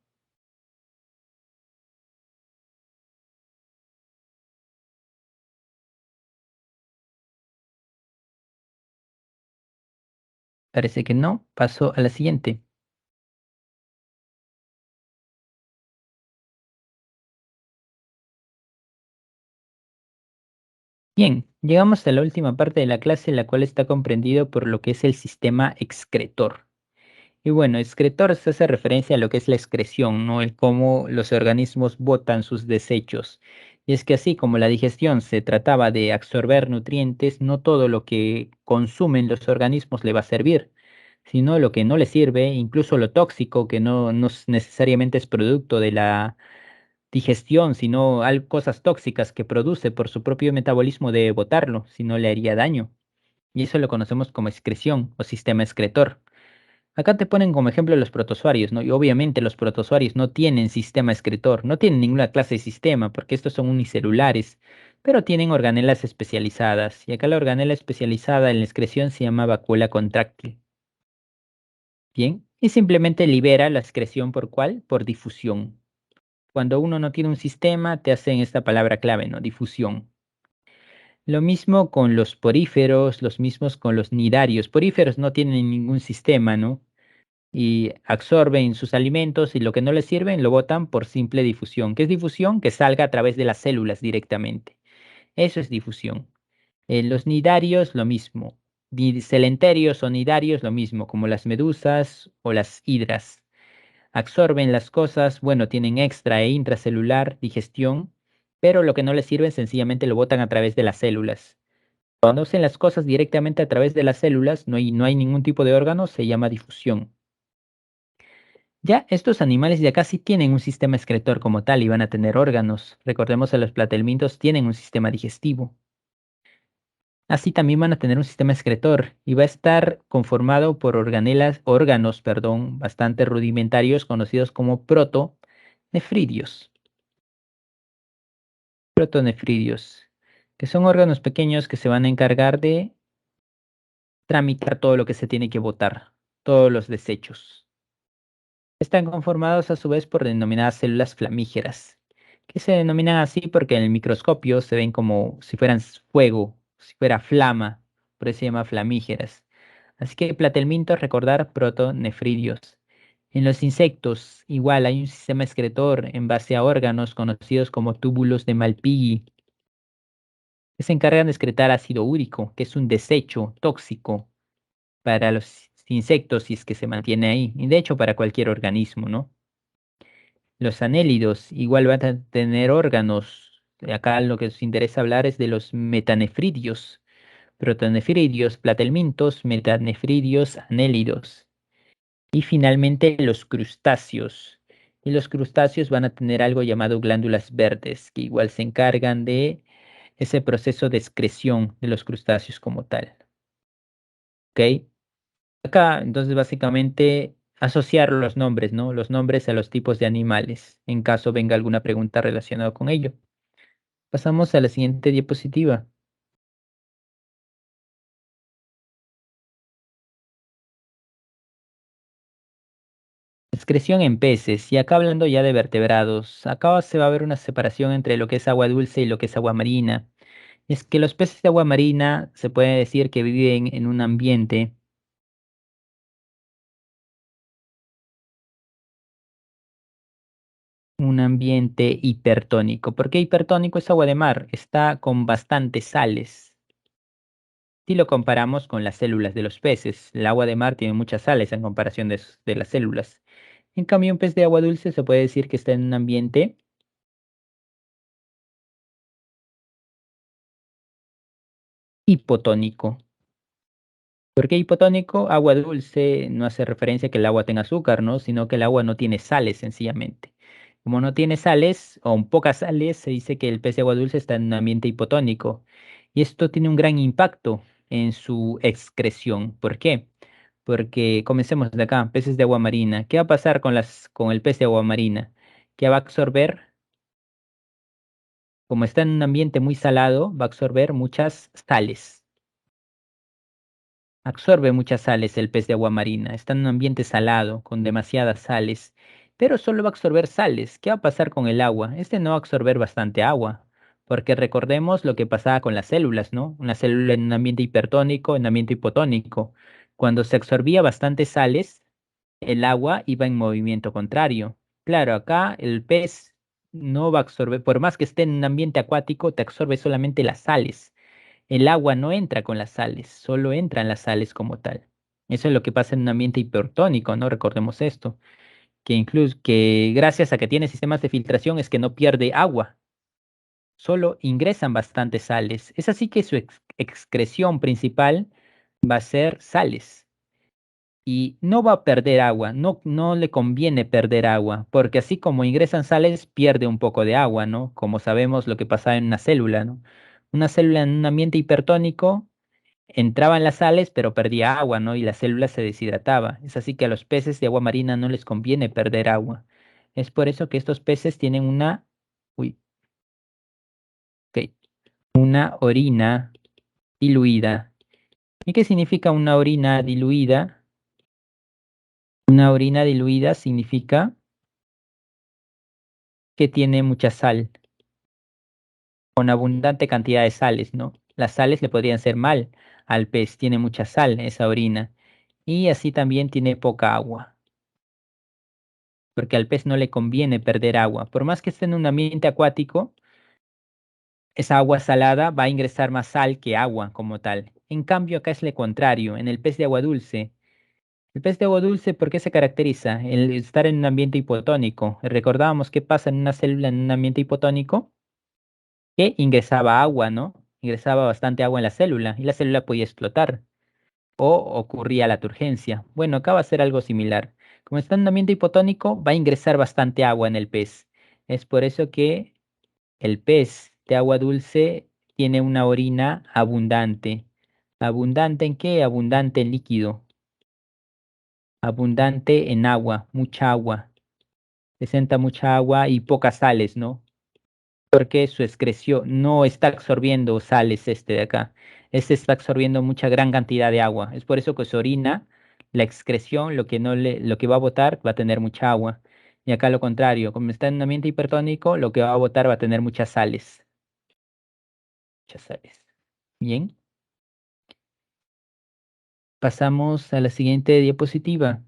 Parece que no, paso a la siguiente. Bien, llegamos a la última parte de la clase, la cual está comprendido por lo que es el sistema excretor. Y bueno, excretor se hace referencia a lo que es la excreción, ¿no? El cómo los organismos botan sus desechos. Y es que así como la digestión se trataba de absorber nutrientes, no todo lo que consumen los organismos le va a servir, sino lo que no le sirve, incluso lo tóxico, que no necesariamente es producto de la digestión, sino cosas tóxicas que produce por su propio metabolismo de botarlo, si no le haría daño. Y eso lo conocemos como excreción o sistema excretor. Acá te ponen como ejemplo los protozoarios, ¿no? Y obviamente los protozoarios no tienen sistema excretor, no tienen ninguna clase de sistema, porque estos son unicelulares, pero tienen organelas especializadas. Y acá la organela especializada en la excreción se llama vacuola contráctil. Bien, y simplemente libera la excreción por ¿cuál? Por difusión. Cuando uno no tiene un sistema, te hacen esta palabra clave, ¿no? Difusión. Lo mismo con los poríferos, los mismos con los nidarios. Poríferos no tienen ningún sistema, ¿no? Y absorben sus alimentos y lo que no les sirven lo botan por simple difusión. ¿Qué es difusión? Que salga a través de las células directamente. Eso es difusión. Los nidarios, lo mismo. Celenterios o nidarios, lo mismo, como las medusas o las hidras. Absorben las cosas, bueno, tienen extra e intracelular digestión, pero lo que no les sirve sencillamente lo botan a través de las células. Cuando hacen las cosas directamente a través de las células, no hay ningún tipo de órgano, se llama difusión. Ya estos animales ya casi tienen un sistema excretor como tal y van a tener órganos. Recordemos que los platelmintos tienen un sistema digestivo. Así también van a tener un sistema excretor y va a estar conformado por órganos, perdón, bastante rudimentarios conocidos como protonefridios. Protonefridios, que son órganos pequeños que se van a encargar de tramitar todo lo que se tiene que botar, todos los desechos. Están conformados a su vez por denominadas células flamígeras, que se denominan así porque en el microscopio se ven como si fueran fuego, si fuera flama, por eso se llama flamígeras. Así que platelmintos, recordar protonefridios. En los insectos, igual hay un sistema excretor en base a órganos conocidos como túbulos de Malpighi, que se encargan de excretar ácido úrico, que es un desecho tóxico para los insectos si es que se mantiene ahí, y de hecho para cualquier organismo, ¿no? Los anélidos igual van a tener órganos. Acá lo que nos interesa hablar es de los metanefridios, protonefridios, platelmintos, metanefridios, anélidos. Y finalmente los crustáceos. Y los crustáceos van a tener algo llamado glándulas verdes, que igual se encargan de ese proceso de excreción de los crustáceos como tal. ¿Ok? Acá, entonces, básicamente asociar los nombres, ¿no? Los nombres a los tipos de animales, en caso venga alguna pregunta relacionada con ello. Pasamos a la siguiente diapositiva. Excreción en peces, y acá hablando ya de vertebrados, acá se va a ver una separación entre lo que es agua dulce y lo que es agua marina. Es que los peces de agua marina se puede decir que viven en un ambiente hipertónico. ¿Por qué hipertónico? Es agua de mar, está con bastantes sales. Si lo comparamos con las células de los peces, el agua de mar tiene muchas sales en comparación de las células. En cambio, un pez de agua dulce se puede decir que está en un ambiente hipotónico. ¿Por qué hipotónico? Agua dulce no hace referencia a que el agua tenga azúcar, ¿no? Sino que el agua no tiene sales, sencillamente. Como no tiene sales, o pocas sales, se dice que el pez de agua dulce está en un ambiente hipotónico. Y esto tiene un gran impacto en su excreción. ¿Por qué? Porque comencemos de acá, peces de agua marina. ¿Qué va a pasar con el pez de agua marina? Que va a absorber, como está en un ambiente muy salado, va a absorber muchas sales. Absorbe muchas sales el pez de agua marina. Está en un ambiente salado, con demasiadas sales, pero solo va a absorber sales. ¿Qué va a pasar con el agua? Este no va a absorber bastante agua, porque recordemos lo que pasaba con las células, ¿no? Una célula en un ambiente hipertónico, en un ambiente hipotónico. Cuando se absorbía bastantes sales, el agua iba en movimiento contrario. Claro, acá el pez no va a absorber, por más que esté en un ambiente acuático, te absorbe solamente las sales. El agua no entra con las sales, solo entran las sales como tal. Eso es lo que pasa en un ambiente hipertónico, ¿no? Recordemos esto, que incluso que gracias a que tiene sistemas de filtración es que no pierde agua, solo ingresan bastantes sales. Es así que su excreción principal va a ser sales y no va a perder agua, no le conviene perder agua, porque así como ingresan sales, pierde un poco de agua, ¿no? Como sabemos lo que pasa en una célula, ¿no? Una célula en un ambiente hipertónico entraban las sales, pero perdía agua, ¿no? Y la célula se deshidrataba. Es así que a los peces de agua marina no les conviene perder agua. Es por eso que estos peces tienen uy, ok, una orina diluida. ¿Y qué significa una orina diluida? Una orina diluida significa que tiene mucha sal, con abundante cantidad de sales, ¿no? Las sales le podrían hacer mal al pez, tiene mucha sal esa orina. Y así también tiene poca agua, porque al pez no le conviene perder agua. Por más que esté en un ambiente acuático, esa agua salada va a ingresar más sal que agua como tal. En cambio, acá es lo contrario, en el pez de agua dulce. El pez de agua dulce, ¿por qué se caracteriza? El estar en un ambiente hipotónico. Recordábamos qué pasa en una célula en un ambiente hipotónico, que ingresaba agua, ¿no? Ingresaba bastante agua en la célula y la célula podía explotar o ocurría la turgencia. Bueno, acá va a ser algo similar. Como está en un ambiente hipotónico, va a ingresar bastante agua en el pez. Es por eso que el pez de agua dulce tiene una orina abundante. ¿Abundante en qué? Abundante en líquido. Abundante en agua, mucha agua. Presenta mucha agua y pocas sales, ¿no? Porque su excreción no está absorbiendo sales este de acá. Este está absorbiendo mucha gran cantidad de agua. Es por eso que su orina, la excreción, lo que no le, lo que va a botar va a tener mucha agua. Y acá lo contrario, como está en un ambiente hipertónico, lo que va a botar va a tener muchas sales. Muchas sales. Bien, pasamos a la siguiente diapositiva.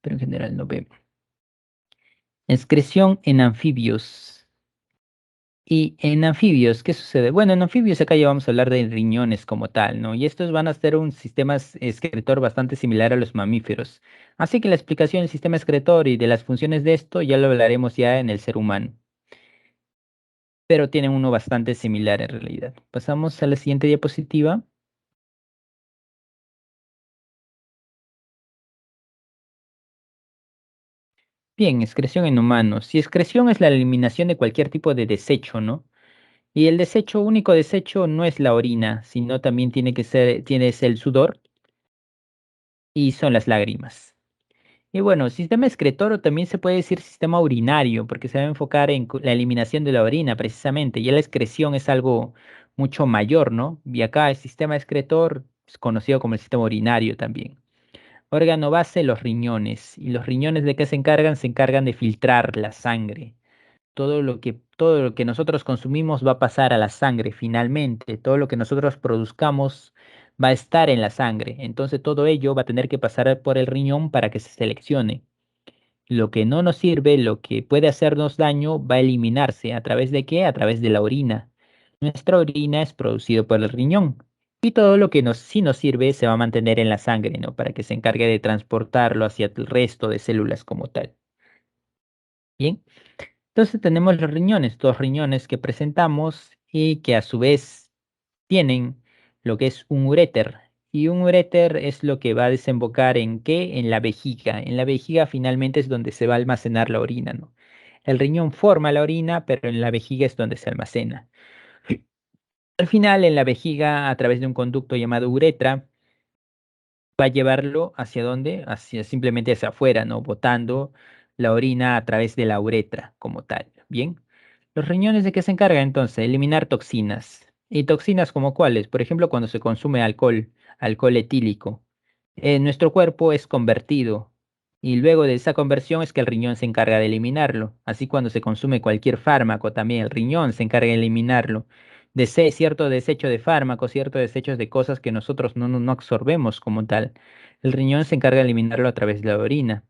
Pero en general no vemos. Excreción en anfibios. Y en anfibios, ¿qué sucede? Bueno, en anfibios acá ya vamos a hablar de riñones como tal, ¿no? Y estos van a ser un sistema excretor bastante similar a los mamíferos. Así que la explicación del sistema excretor y de las funciones de esto ya lo hablaremos ya en el ser humano. Pero tienen uno bastante similar en realidad. Pasamos a la siguiente diapositiva. Bien, excreción en humanos. Si excreción es la eliminación de cualquier tipo de desecho, ¿no? Y el desecho, único desecho, no es la orina, sino también tienes el sudor y son las lágrimas. Y bueno, sistema excretor también se puede decir sistema urinario, porque se va a enfocar en la eliminación de la orina, precisamente. Ya la excreción es algo mucho mayor, ¿no? Y acá el sistema excretor es conocido como el sistema urinario también. Órgano base, los riñones. ¿Y los riñones de qué se encargan? Se encargan de filtrar la sangre. Todo lo que nosotros consumimos va a pasar a la sangre finalmente. Todo lo que nosotros produzcamos va a estar en la sangre. Entonces todo ello va a tener que pasar por el riñón para que se seleccione. Lo que no nos sirve, lo que puede hacernos daño, va a eliminarse. ¿A través de qué? A través de la orina. Nuestra orina es producido por el riñón. Y todo lo que sí nos sirve se va a mantener en la sangre, ¿no? Para que se encargue de transportarlo hacia el resto de células como tal. Bien. Entonces tenemos los riñones, dos riñones que presentamos y que a su vez tienen lo que es un uréter. Y un uréter es lo que va a desembocar en qué? En la vejiga. En la vejiga finalmente es donde se va a almacenar la orina, ¿no? El riñón forma la orina, pero en la vejiga es donde se almacena. Al final, en la vejiga, a través de un conducto llamado uretra, va a llevarlo hacia dónde? Hacia simplemente hacia afuera, ¿no? Botando la orina a través de la uretra como tal. Bien. ¿Los riñones de qué se encargan entonces? Eliminar toxinas. ¿Y toxinas como cuáles? Por ejemplo, cuando se consume alcohol, alcohol etílico. Nuestro cuerpo es convertido y luego de esa conversión es que el riñón se encarga de eliminarlo. Así cuando se consume cualquier fármaco, también el riñón se encarga de eliminarlo. Cierto desecho de fármacos, cierto desecho de cosas que nosotros no absorbemos como tal. El riñón se encarga de eliminarlo a través de la orina.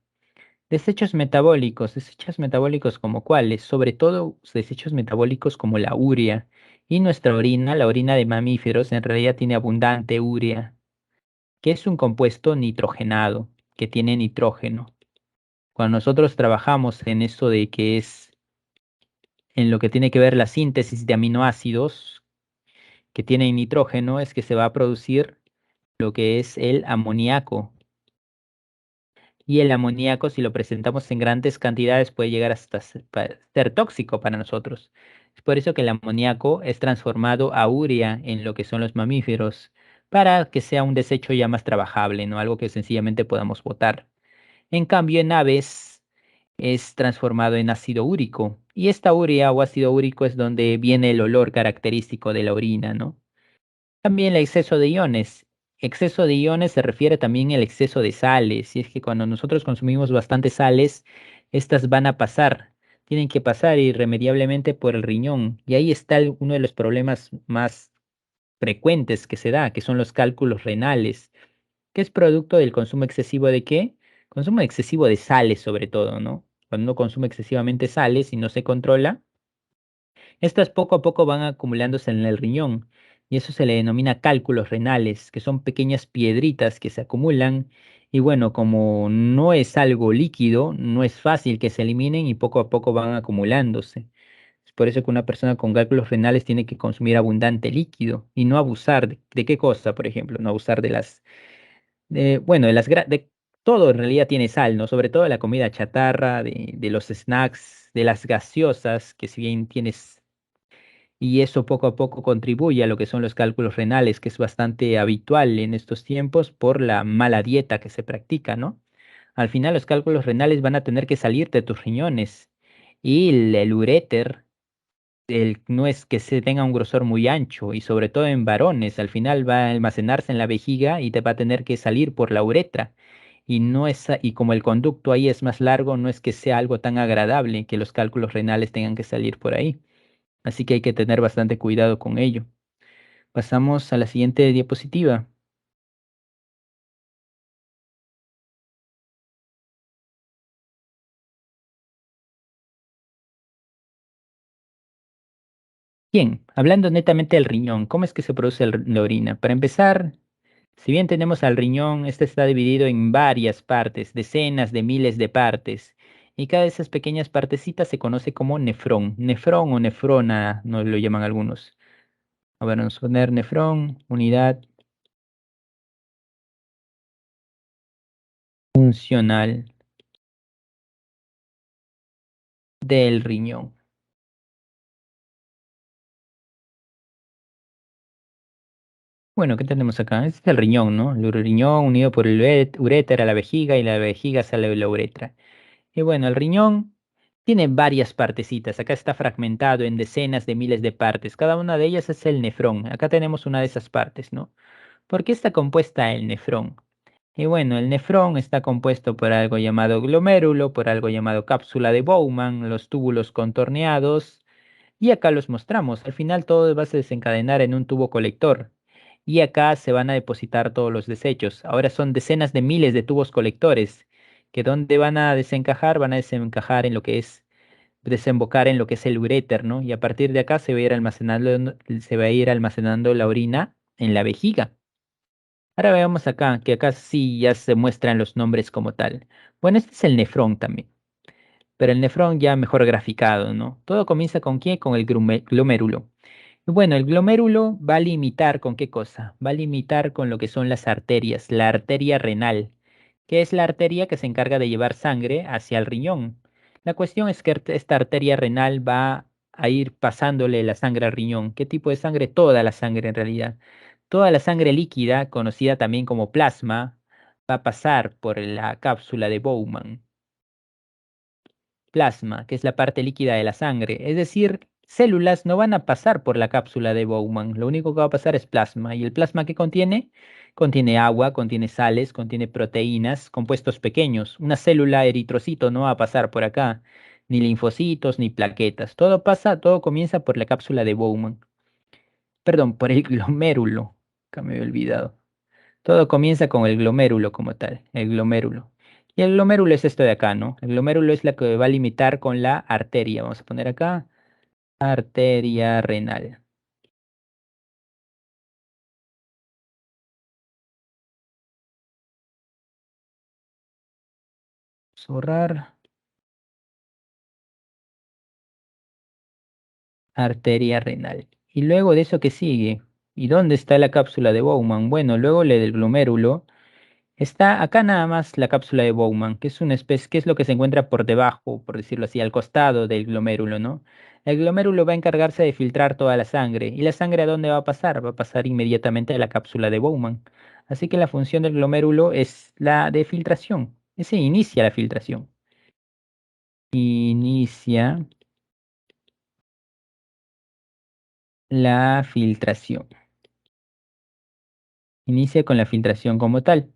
Desechos metabólicos como cuáles, sobre todo desechos metabólicos como la urea. Y nuestra orina, la orina de mamíferos, en realidad tiene abundante urea, que es un compuesto nitrogenado, que tiene nitrógeno. Cuando nosotros trabajamos en eso de que es en lo que tiene que ver la síntesis de aminoácidos que tienen nitrógeno, es que se va a producir lo que es el amoníaco. Y el amoníaco, si lo presentamos en grandes cantidades, puede llegar hasta ser tóxico para nosotros. Es por eso que el amoníaco es transformado a urea en lo que son los mamíferos, para que sea un desecho ya más trabajable, no algo que sencillamente podamos botar. En cambio, en aves es transformado en ácido úrico. Y esta urea o ácido úrico es donde viene el olor característico de la orina, ¿no? También el exceso de iones. Exceso de iones se refiere también al exceso de sales. Y es que cuando nosotros consumimos bastantes sales, estas van a pasar, tienen que pasar irremediablemente por el riñón. Y ahí está uno de los problemas más frecuentes que se da, que son los cálculos renales, que es producto del consumo excesivo de qué? Consumo excesivo de sales sobre todo, ¿no? Cuando uno consume excesivamente sales y no se controla, estas poco a poco van acumulándose en el riñón y eso se le denomina cálculos renales, que son pequeñas piedritas que se acumulan y bueno, como no es algo líquido, no es fácil que se eliminen y poco a poco van acumulándose. Es por eso que una persona con cálculos renales tiene que consumir abundante líquido y no abusar de qué cosa, por ejemplo, no abusar bueno, de todo en realidad tiene sal, ¿no? Sobre todo la comida chatarra, de los snacks, de las gaseosas, que si bien tienes y eso poco a poco contribuye a lo que son los cálculos renales, que es bastante habitual en estos tiempos por la mala dieta que se practica, ¿no? Al final los cálculos renales van a tener que salir de tus riñones y el uréter no es que se tenga un grosor muy ancho y sobre todo en varones, al final va a almacenarse en la vejiga y te va a tener que salir por la uretra. Y no es, y como el conducto ahí es más largo, no es que sea algo tan agradable que los cálculos renales tengan que salir por ahí. Así que hay que tener bastante cuidado con ello. Pasamos a la siguiente diapositiva. Bien, hablando netamente del riñón, ¿cómo es que se produce la orina? Para empezar, si bien tenemos al riñón, este está dividido en varias partes, decenas de miles de partes, y cada de esas pequeñas partecitas se conoce como nefrón. Nefrón o nefrona, no lo llaman algunos. A ver, vamos a poner nefrón, unidad funcional del riñón. Bueno, ¿qué tenemos acá? Este es el riñón, ¿no? El riñón unido por el uréter a la vejiga y la vejiga sale de la uretra. Y bueno, el riñón tiene varias partecitas. Acá está fragmentado en decenas de miles de partes. Cada una de ellas es el nefrón. Acá tenemos una de esas partes, ¿no? ¿Por qué está compuesta el nefrón? Y bueno, el nefrón está compuesto por algo llamado glomérulo, por algo llamado cápsula de Bowman, los túbulos contorneados, y acá los mostramos. Al final todo va a desencadenar en un tubo colector. Y acá se van a depositar todos los desechos. Ahora son decenas de miles de tubos colectores que donde van a desencajar en lo que es, desembocar en lo que es el uréter, ¿no? Y a partir de acá se va a ir almacenando la orina en la vejiga. Ahora veamos acá, que acá sí ya se muestran los nombres como tal. Bueno, este es el nefrón también, pero el nefrón ya mejor graficado, ¿no? Todo comienza con ¿qué? Con el glomérulo. Bueno, el glomérulo va a limitar con qué cosa? Va a limitar con lo que son las arterias, la arteria renal, que es la arteria que se encarga de llevar sangre hacia el riñón. La cuestión es que esta arteria renal va a ir pasándole la sangre al riñón. ¿Qué tipo de sangre? Toda la sangre en realidad. Toda la sangre líquida, conocida también como plasma, va a pasar por la cápsula de Bowman. Plasma, que es la parte líquida de la sangre. Es decir, células no van a pasar por la cápsula de Bowman. Lo único que va a pasar es plasma. ¿Y el plasma qué contiene? Contiene agua, contiene sales, contiene proteínas, compuestos pequeños. Una célula eritrocito no va a pasar por acá. Ni linfocitos, ni plaquetas. Todo pasa, todo comienza por la cápsula de Bowman. Perdón, por el glomérulo, que me había olvidado. Todo comienza con el glomérulo como tal, el glomérulo. Y el glomérulo es esto de acá, ¿no? El glomérulo es la que va a limitar con la arteria. Vamos a poner acá, arteria renal. Borrar, arteria renal. Y luego de eso, ¿qué sigue? ¿Y dónde está la cápsula de Bowman? Bueno, luego le del glomérulo. Está acá nada más la cápsula de Bowman, que es una especie, que es lo que se encuentra por debajo, por decirlo así, al costado del glomérulo, ¿no? El glomérulo va a encargarse de filtrar toda la sangre. ¿Y la sangre a dónde va a pasar? Va a pasar inmediatamente a la cápsula de Bowman. Así que la función del glomérulo es la de filtración. Ese inicia la filtración. Inicia la filtración. Inicia con la filtración como tal.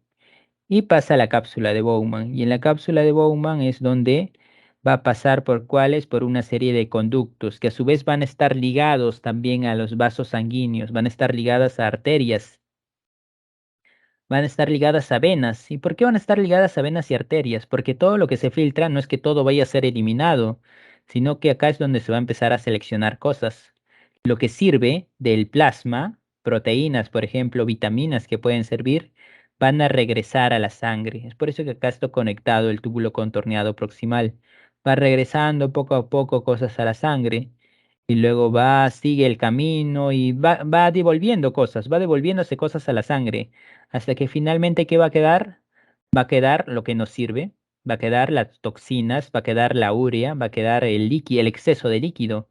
Y pasa a la cápsula de Bowman. Y en la cápsula de Bowman es donde va a pasar por cuáles, por una serie de conductos que a su vez van a estar ligados también a los vasos sanguíneos, van a estar ligadas a arterias, van a estar ligadas a venas. ¿Y por qué van a estar ligadas a venas y arterias? Porque todo lo que se filtra no es que todo vaya a ser eliminado, sino que acá es donde se va a empezar a seleccionar cosas. Lo que sirve del plasma, proteínas, por ejemplo, vitaminas que pueden servir, van a regresar a la sangre. Es por eso que acá está conectado el túbulo contorneado proximal. Va regresando poco a poco cosas a la sangre y luego va, sigue el camino y va devolviendo cosas, va devolviéndose cosas a la sangre, hasta que finalmente, ¿qué va a quedar? Va a quedar lo que nos sirve, va a quedar las toxinas, va a quedar la urea, va a quedar el líquido, el exceso de líquido.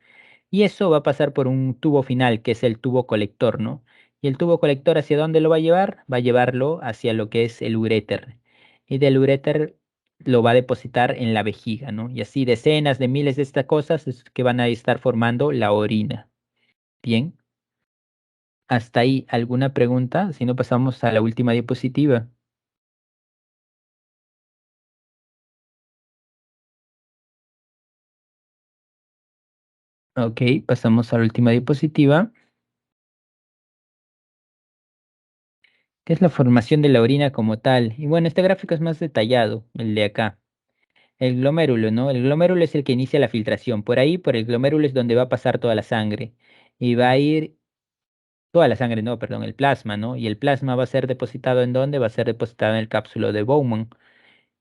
Y eso va a pasar por un tubo final, que es el tubo colector, ¿no? Y el tubo colector, ¿hacia dónde lo va a llevar? Va a llevarlo hacia lo que es el uréter. Y del uréter lo va a depositar en la vejiga, ¿no? Y así decenas de miles de estas cosas es que van a estar formando la orina. Bien, hasta ahí, ¿alguna pregunta? Si no, pasamos a la última diapositiva. Ok, pasamos a la última diapositiva, que es la formación de la orina como tal. Y bueno, este gráfico es más detallado, el de acá. El glomérulo, ¿no? El glomérulo es el que inicia la filtración. Por ahí, por el glomérulo es donde va a pasar toda la sangre. Y va a ir, toda la sangre, no, perdón, el plasma, ¿no? Y el plasma va a ser depositado ¿en dónde? Va a ser depositado en el cápsulo de Bowman.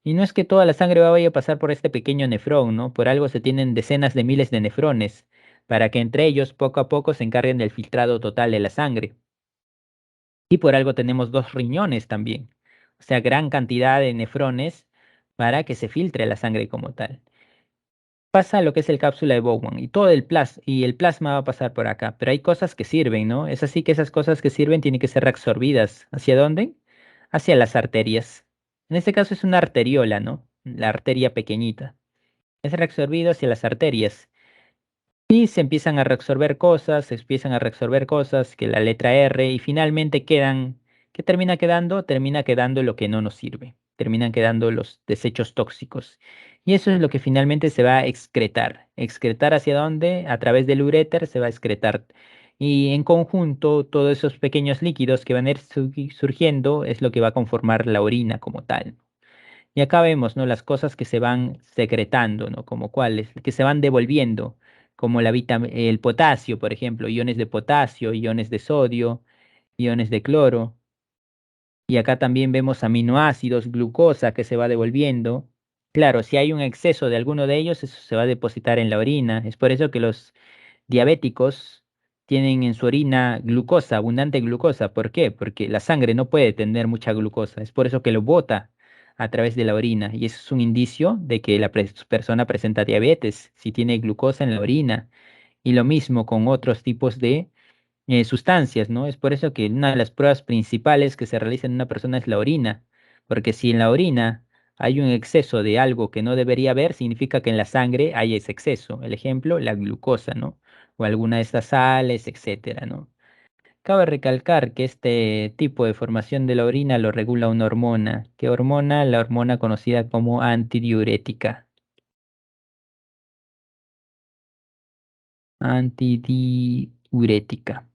Y no es que toda la sangre vaya a pasar por este pequeño nefrón, ¿no? Por algo se tienen decenas de miles de nefrones, para que entre ellos poco a poco se encarguen del filtrado total de la sangre. Y por algo tenemos dos riñones también. O sea, gran cantidad de nefrones para que se filtre la sangre como tal. pasa lo que es el cápsula de Bowman y todo el plasma va a pasar por acá, pero hay cosas que sirven, ¿no? Es así que esas cosas que sirven tienen que ser reabsorbidas. ¿Hacia dónde? Hacia las arterias. En este caso es una arteriola, ¿no? La arteria pequeñita. Es reabsorbido hacia las arterias. Y se empiezan a reabsorber cosas, se empiezan a reabsorber cosas, que la letra R, y finalmente quedan, ¿qué termina quedando? Termina quedando lo que no nos sirve, terminan quedando los desechos tóxicos. Y eso es lo que finalmente se va a excretar. ¿Excretar hacia dónde? A través del uréter se va a excretar. Y en conjunto, todos esos pequeños líquidos que van a ir surgiendo es lo que va a conformar la orina como tal. Y acá vemos, ¿no? Las cosas que se van secretando, ¿no? Como cuáles, que se van devolviendo, como el potasio, por ejemplo, iones de potasio, iones de sodio, iones de cloro. Y acá también vemos aminoácidos, glucosa que se va devolviendo. Claro, si hay un exceso de alguno de ellos, eso se va a depositar en la orina. Es por eso que los diabéticos tienen en su orina glucosa, abundante glucosa. ¿Por qué? Porque la sangre no puede tener mucha glucosa. Es por eso que lo bota a través de la orina. Y eso es un indicio de que la persona presenta diabetes, si tiene glucosa en la orina. Y lo mismo con otros tipos de sustancias, ¿no? Es por eso que una de las pruebas principales que se realiza en una persona es la orina, porque si en la orina hay un exceso de algo que no debería haber, significa que en la sangre hay ese exceso. El ejemplo, la glucosa, ¿no? O alguna de estas sales, etcétera, ¿no? Cabe recalcar que este tipo de formación de la orina lo regula una hormona. ¿Qué hormona? La hormona conocida como antidiurética. Antidiurética.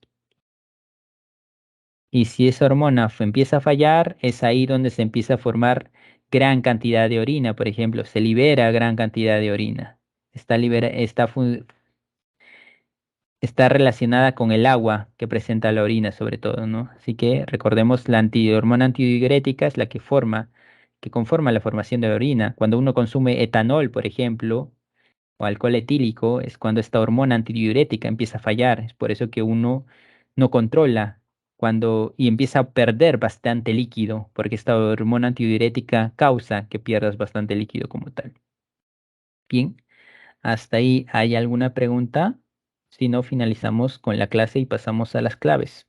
Y si esa hormona empieza a fallar, es ahí donde se empieza a formar gran cantidad de orina, por ejemplo, se libera gran cantidad de orina. Está relacionada con el agua que presenta la orina, sobre todo, ¿no? Así que recordemos, la hormona antidiurética es la que conforma la formación de la orina. Cuando uno consume etanol, por ejemplo, o alcohol etílico, es cuando esta hormona antidiurética empieza a fallar. Es por eso que uno no controla y empieza a perder bastante líquido, porque esta hormona antidiurética causa que pierdas bastante líquido como tal. Bien, hasta ahí hay alguna pregunta. Si no, finalizamos con la clase y pasamos a las claves.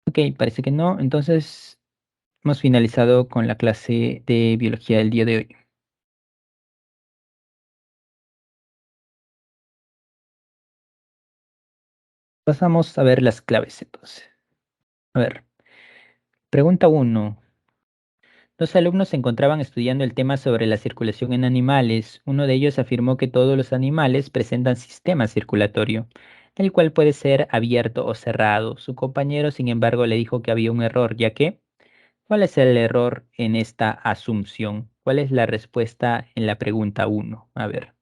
Ok, parece que no. Entonces, hemos finalizado con la clase de biología del día de hoy. Pasamos a ver las claves entonces. A ver, pregunta uno. Dos alumnos se encontraban estudiando el tema sobre la circulación en animales. Uno de ellos afirmó que todos los animales presentan sistema circulatorio, el cual puede ser abierto o cerrado. Su compañero, sin embargo, le dijo que había un error, ya que, ¿cuál es el error en esta asunción? ¿Cuál es la respuesta en la pregunta uno? A ver.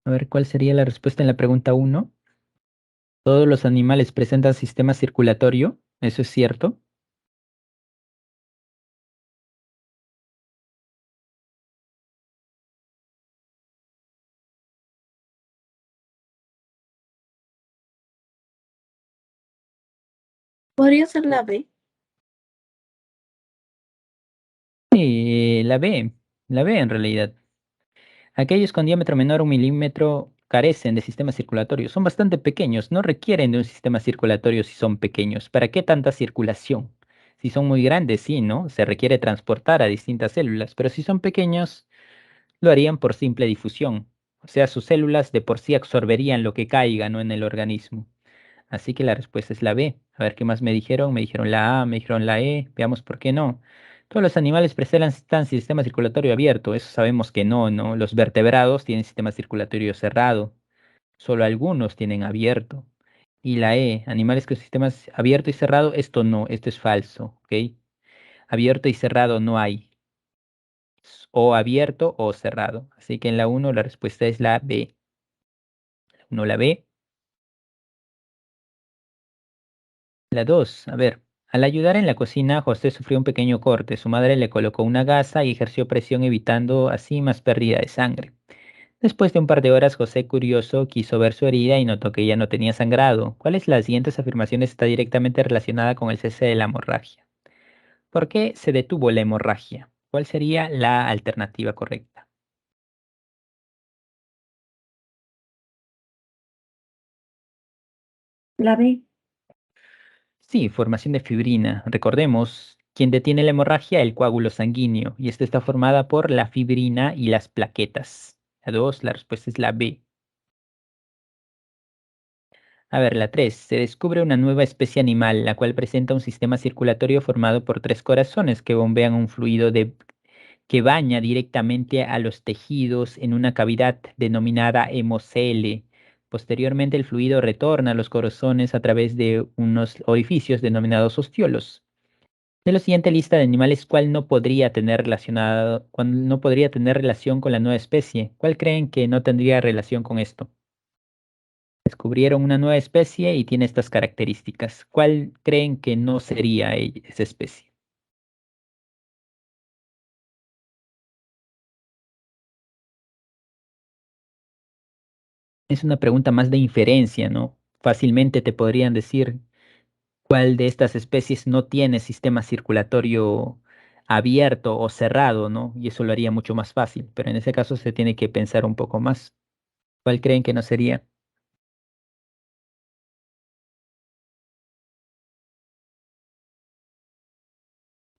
A ver, ¿cuál sería la respuesta en la pregunta uno? Todos los animales presentan sistema circulatorio, ¿eso es cierto? ¿Podría ser la B? Sí, la B en realidad. Aquellos con diámetro menor a 1 milímetro carecen de sistema circulatorio. Son bastante pequeños, no requieren de un sistema circulatorio si son pequeños. ¿Para qué tanta circulación? Si son muy grandes, sí, ¿no? Se requiere transportar a distintas células, pero si son pequeños, lo harían por simple difusión. O sea, sus células de por sí absorberían lo que caiga, ¿no? En el organismo. Así que la respuesta es la B. A ver qué más me dijeron. Me dijeron la A, me dijeron la E. Veamos por qué no. Todos los animales presentan sistema circulatorio abierto. Eso sabemos que no, ¿no? Los vertebrados tienen sistema circulatorio cerrado. Solo algunos tienen abierto. Y la E, animales con sistemas abierto y cerrado, esto no, esto es falso, ¿ok? Abierto y cerrado no hay. o abierto o cerrado. Así que en la 1 la respuesta es la B. No la B. La 2, a ver. Al ayudar en la cocina, José sufrió un pequeño corte. Su madre le colocó una gasa y ejerció presión evitando así más pérdida de sangre. Después de un par de horas, José, curioso, quiso ver su herida y notó que ya no tenía sangrado. ¿Cuál es las siguientes afirmaciones está directamente relacionada con el cese de la hemorragia? ¿Por qué se detuvo la hemorragia? ¿Cuál sería la alternativa correcta? La B. Sí, formación de fibrina. Recordemos, quien detiene la hemorragia, el coágulo sanguíneo, y esta está formada por la fibrina y las plaquetas. La 2, la respuesta es la B. A ver, la 3. Se descubre una nueva especie animal, la cual presenta un sistema circulatorio formado por tres corazones que bombean un fluido que baña directamente a los tejidos en una cavidad denominada hemocele. Posteriormente, el fluido retorna a los corazones a través de unos orificios denominados ostiolos. De la siguiente lista de animales, ¿cuál no podría tener relación con la nueva especie? ¿Cuál creen que no tendría relación con esto? Descubrieron una nueva especie y tiene estas características. ¿Cuál creen que no sería esa especie? Es una pregunta más de inferencia, ¿no? Fácilmente te podrían decir cuál de estas especies no tiene sistema circulatorio abierto o cerrado, ¿no? Y eso lo haría mucho más fácil, pero en ese caso se tiene que pensar un poco más. ¿Cuál creen que no sería?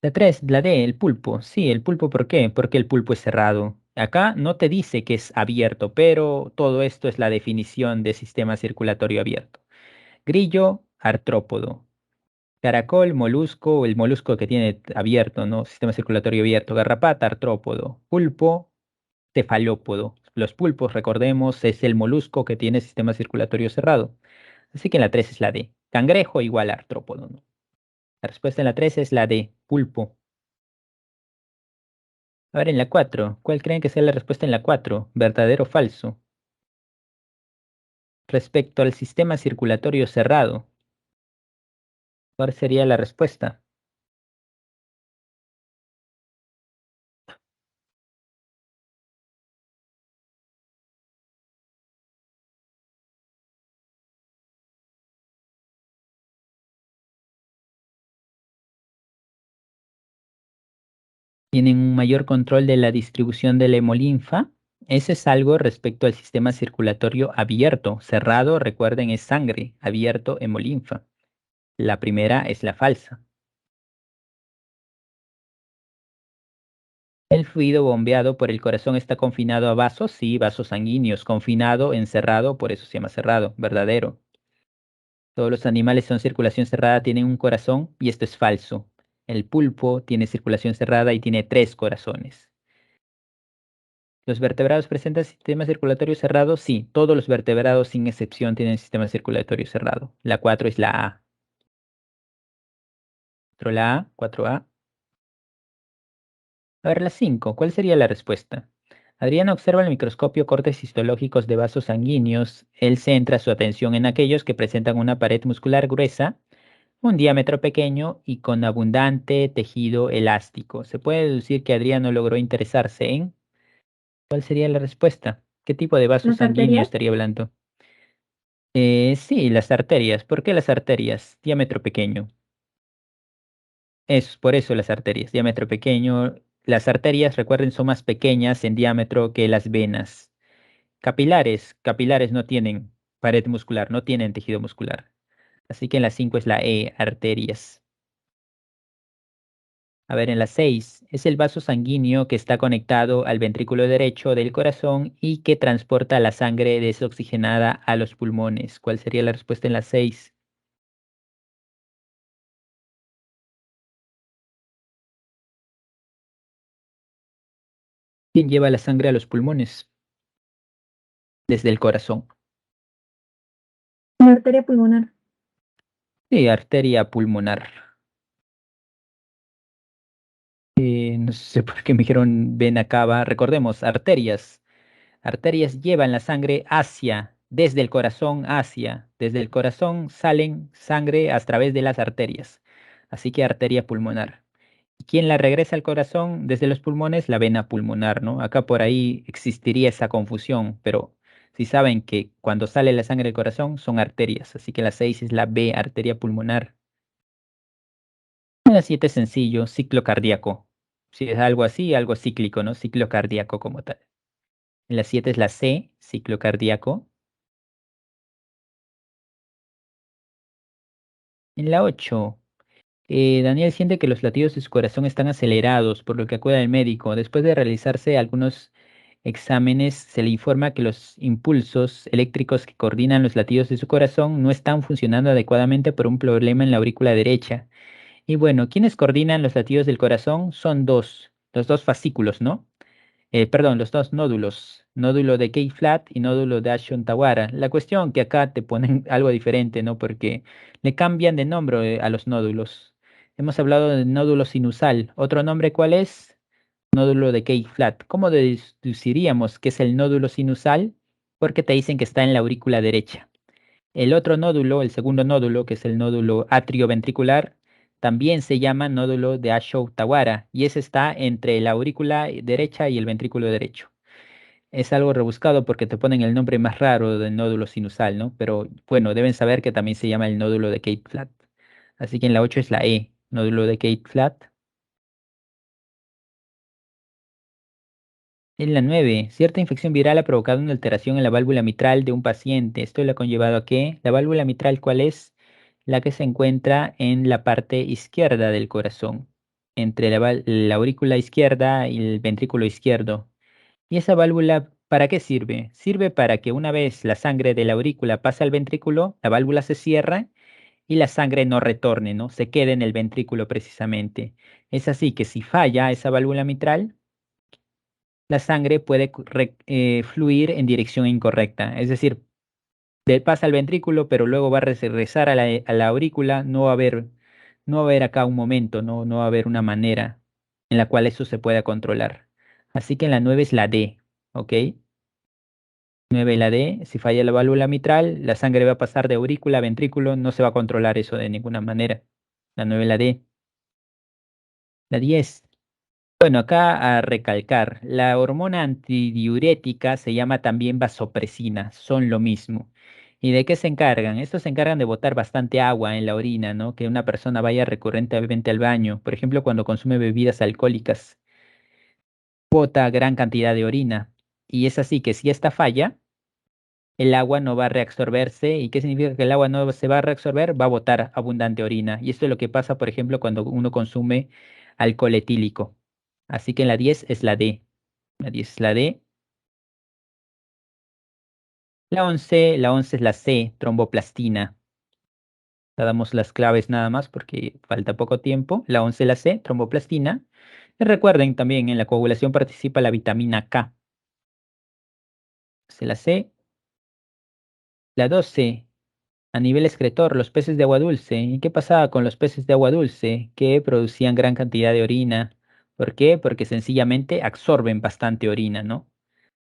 La 3, la D, el pulpo. Sí, el pulpo, ¿por qué? Porque el pulpo es cerrado. Acá no te dice que es abierto, pero todo esto es la definición de sistema circulatorio abierto. Grillo, artrópodo. Caracol, molusco, el molusco que tiene abierto, ¿no? Sistema circulatorio abierto. Garrapata, artrópodo. Pulpo, cefalópodo. Los pulpos, recordemos, es el molusco que tiene sistema circulatorio cerrado. Así que la 3 es la D. Cangrejo igual a artrópodo, ¿no? La respuesta en la 3 es la D, pulpo. A ver, en la 4, ¿cuál creen que sea la respuesta en la 4? ¿Verdadero o falso? Respecto al sistema circulatorio cerrado, ¿cuál sería la respuesta? Tienen un mayor control de la distribución de la hemolinfa. Ese es algo respecto al sistema circulatorio abierto. Cerrado, recuerden, es sangre. Abierto, hemolinfa. La primera es la falsa. El fluido bombeado por el corazón está confinado a vasos, sí, vasos sanguíneos. Confinado, encerrado, por eso se llama cerrado. Verdadero. Todos los animales con circulación cerrada tienen un corazón y esto es falso. El pulpo tiene circulación cerrada y tiene tres corazones. ¿Los vertebrados presentan sistema circulatorio cerrado? Sí, todos los vertebrados sin excepción tienen sistema circulatorio cerrado. La 4 es la A. 4 la A, 4A. A ver, la 5. ¿Cuál sería la respuesta? Adriana observa al microscopio cortes histológicos de vasos sanguíneos. Él centra su atención en aquellos que presentan una pared muscular gruesa, un diámetro pequeño y con abundante tejido elástico. Se puede deducir que Adriano logró interesarse en... ¿Cuál sería la respuesta? ¿Qué tipo de vaso Las sanguíneo arterias. estaría hablando? Sí, las arterias. ¿Por qué las arterias? Diámetro pequeño. Es por eso las arterias, diámetro pequeño. Las arterias, recuerden, son más pequeñas en diámetro que las venas. Capilares no tienen pared muscular, no tienen tejido muscular. Así que en la 5 es la E, arterias. A ver, en la 6 es el vaso sanguíneo que está conectado al ventrículo derecho del corazón y que transporta la sangre desoxigenada a los pulmones. ¿Cuál sería la respuesta en la 6? ¿Quién lleva la sangre a los pulmones? Desde el corazón. La arteria pulmonar. Sí, arteria pulmonar. No sé por qué me dijeron vena cava. Recordemos, arterias. Arterias llevan la sangre desde el corazón hacia. Desde el corazón salen sangre a través de las arterias. Así que arteria pulmonar. ¿Y quién la regresa al corazón desde los pulmones? La vena pulmonar, ¿no? Acá por ahí existiría esa confusión, pero si saben que cuando sale la sangre del corazón son arterias, así que la 6 es la B, arteria pulmonar. La 7 es sencillo, ciclo cardíaco. Si es algo así, algo cíclico, ¿no? Ciclo cardíaco como tal. La 7 es la C, ciclo cardíaco. En la 8, Daniel siente que los latidos de su corazón están acelerados, por lo que acude al médico. Después de realizarse algunos exámenes, se le informa que los impulsos eléctricos que coordinan los latidos de su corazón no están funcionando adecuadamente por un problema en la aurícula derecha. Y bueno, ¿quiénes coordinan los latidos del corazón? Son los dos fascículos, ¿no? Perdón, los dos nódulos, nódulo de K-flat y nódulo de Ashon-Tawara. La cuestión que acá te ponen algo diferente, ¿no? Porque le cambian de nombre a los nódulos. Hemos hablado de nódulo sinusal. ¿Otro nombre cuál es? Nódulo de K-flat. ¿Cómo deduciríamos que es el nódulo sinusal? Porque te dicen que está en la aurícula derecha. El otro nódulo, el segundo nódulo, que es el nódulo atrioventricular, también se llama nódulo de Ashok-Tawara y ese está entre la aurícula derecha y el ventrículo derecho. Es algo rebuscado porque te ponen el nombre más raro del nódulo sinusal, ¿no? Pero bueno, deben saber que también se llama el nódulo de Cape-Flat. Así que en la 8 es la E, nódulo de Cape-Flat. En la 9, cierta infección viral ha provocado una alteración en la válvula mitral de un paciente. Esto le ha conllevado a que la válvula mitral, ¿cuál es? La que se encuentra en la parte izquierda del corazón, entre la aurícula izquierda y el ventrículo izquierdo. ¿Y esa válvula para qué sirve? Sirve para que una vez la sangre de la aurícula pasa al ventrículo, la válvula se cierra y la sangre no retorne, ¿no? Se quede en el ventrículo precisamente. Es así que si falla esa válvula mitral, la sangre puede fluir en dirección incorrecta. Es decir, pasa al ventrículo, pero luego va a regresar a la aurícula. No va a haber acá un momento, no va a haber una manera en la cual eso se pueda controlar. Así que la 9 es la D, ¿ok? 9 la D, si falla la válvula mitral, la sangre va a pasar de aurícula a ventrículo, no se va a controlar eso de ninguna manera. La 9 la D. La 10. Bueno, acá a recalcar, la hormona antidiurética se llama también vasopresina, son lo mismo. ¿Y de qué se encargan? Estos se encargan de botar bastante agua en la orina, ¿no? Que una persona vaya recurrentemente al baño, por ejemplo, cuando consume bebidas alcohólicas, bota gran cantidad de orina. Y es así que si esta falla, el agua no va a reabsorberse. ¿Y qué significa que el agua no se va a reabsorber? Va a botar abundante orina. Y esto es lo que pasa, por ejemplo, cuando uno consume alcohol etílico. Así que la 10 es la D. La 10 es la D. La once es la C, tromboplastina. Le damos las claves nada más porque falta poco tiempo. La 11 es la C, tromboplastina. Y recuerden también, en la coagulación participa la vitamina K. Es la C. La 12, a nivel excretor, los peces de agua dulce. ¿Y qué pasaba con los peces de agua dulce? Que producían gran cantidad de orina. ¿Por qué? Porque sencillamente absorben bastante orina, ¿no?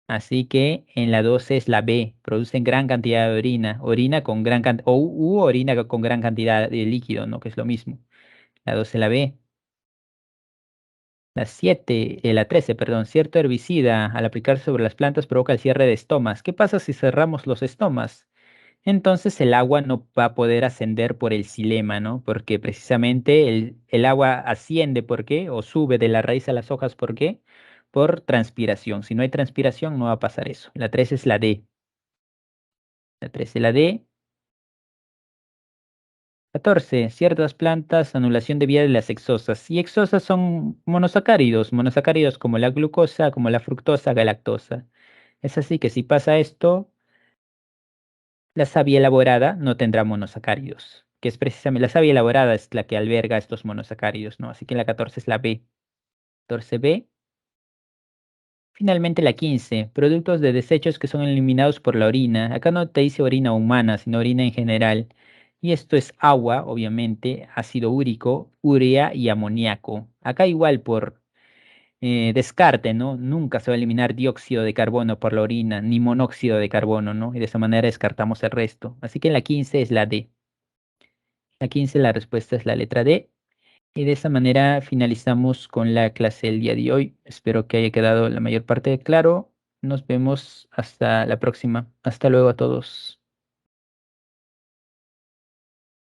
Así que en la 12 es la B, producen gran cantidad de orina, orina con gran cantidad, o orina con gran cantidad de líquido, ¿no? Que es lo mismo. La 12 la B. La 7, la 13, perdón, cierto herbicida al aplicar sobre las plantas provoca el cierre de estomas. ¿Qué pasa si cerramos los estomas? Entonces el agua no va a poder ascender por el xilema, ¿no? Porque precisamente el agua asciende, ¿por qué? O sube de la raíz a las hojas, ¿por qué? Por transpiración. Si no hay transpiración, no va a pasar eso. La 13 es la D. La 13 la D. 14, ciertas plantas, anulación de vía de las exosas. Y exosas son monosacáridos, monosacáridos como la glucosa, como la fructosa, galactosa. Es así que si pasa esto, la savia elaborada no tendrá monosacáridos, que es precisamente la savia elaborada es la que alberga estos monosacáridos, ¿no? Así que la 14 es la B. 14B. Finalmente la 15, productos de desechos que son eliminados por la orina. Acá no te dice orina humana, sino orina en general. Y esto es agua, obviamente, ácido úrico, urea y amoníaco. Acá igual por descarte, ¿no? Nunca se va a eliminar dióxido de carbono por la orina, ni monóxido de carbono, ¿no? Y de esa manera descartamos el resto. Así que la 15 es la D. La 15 la respuesta es la letra D. Y de esa manera finalizamos con la clase del día de hoy. Espero que haya quedado la mayor parte claro. Nos vemos hasta la próxima. Hasta luego a todos.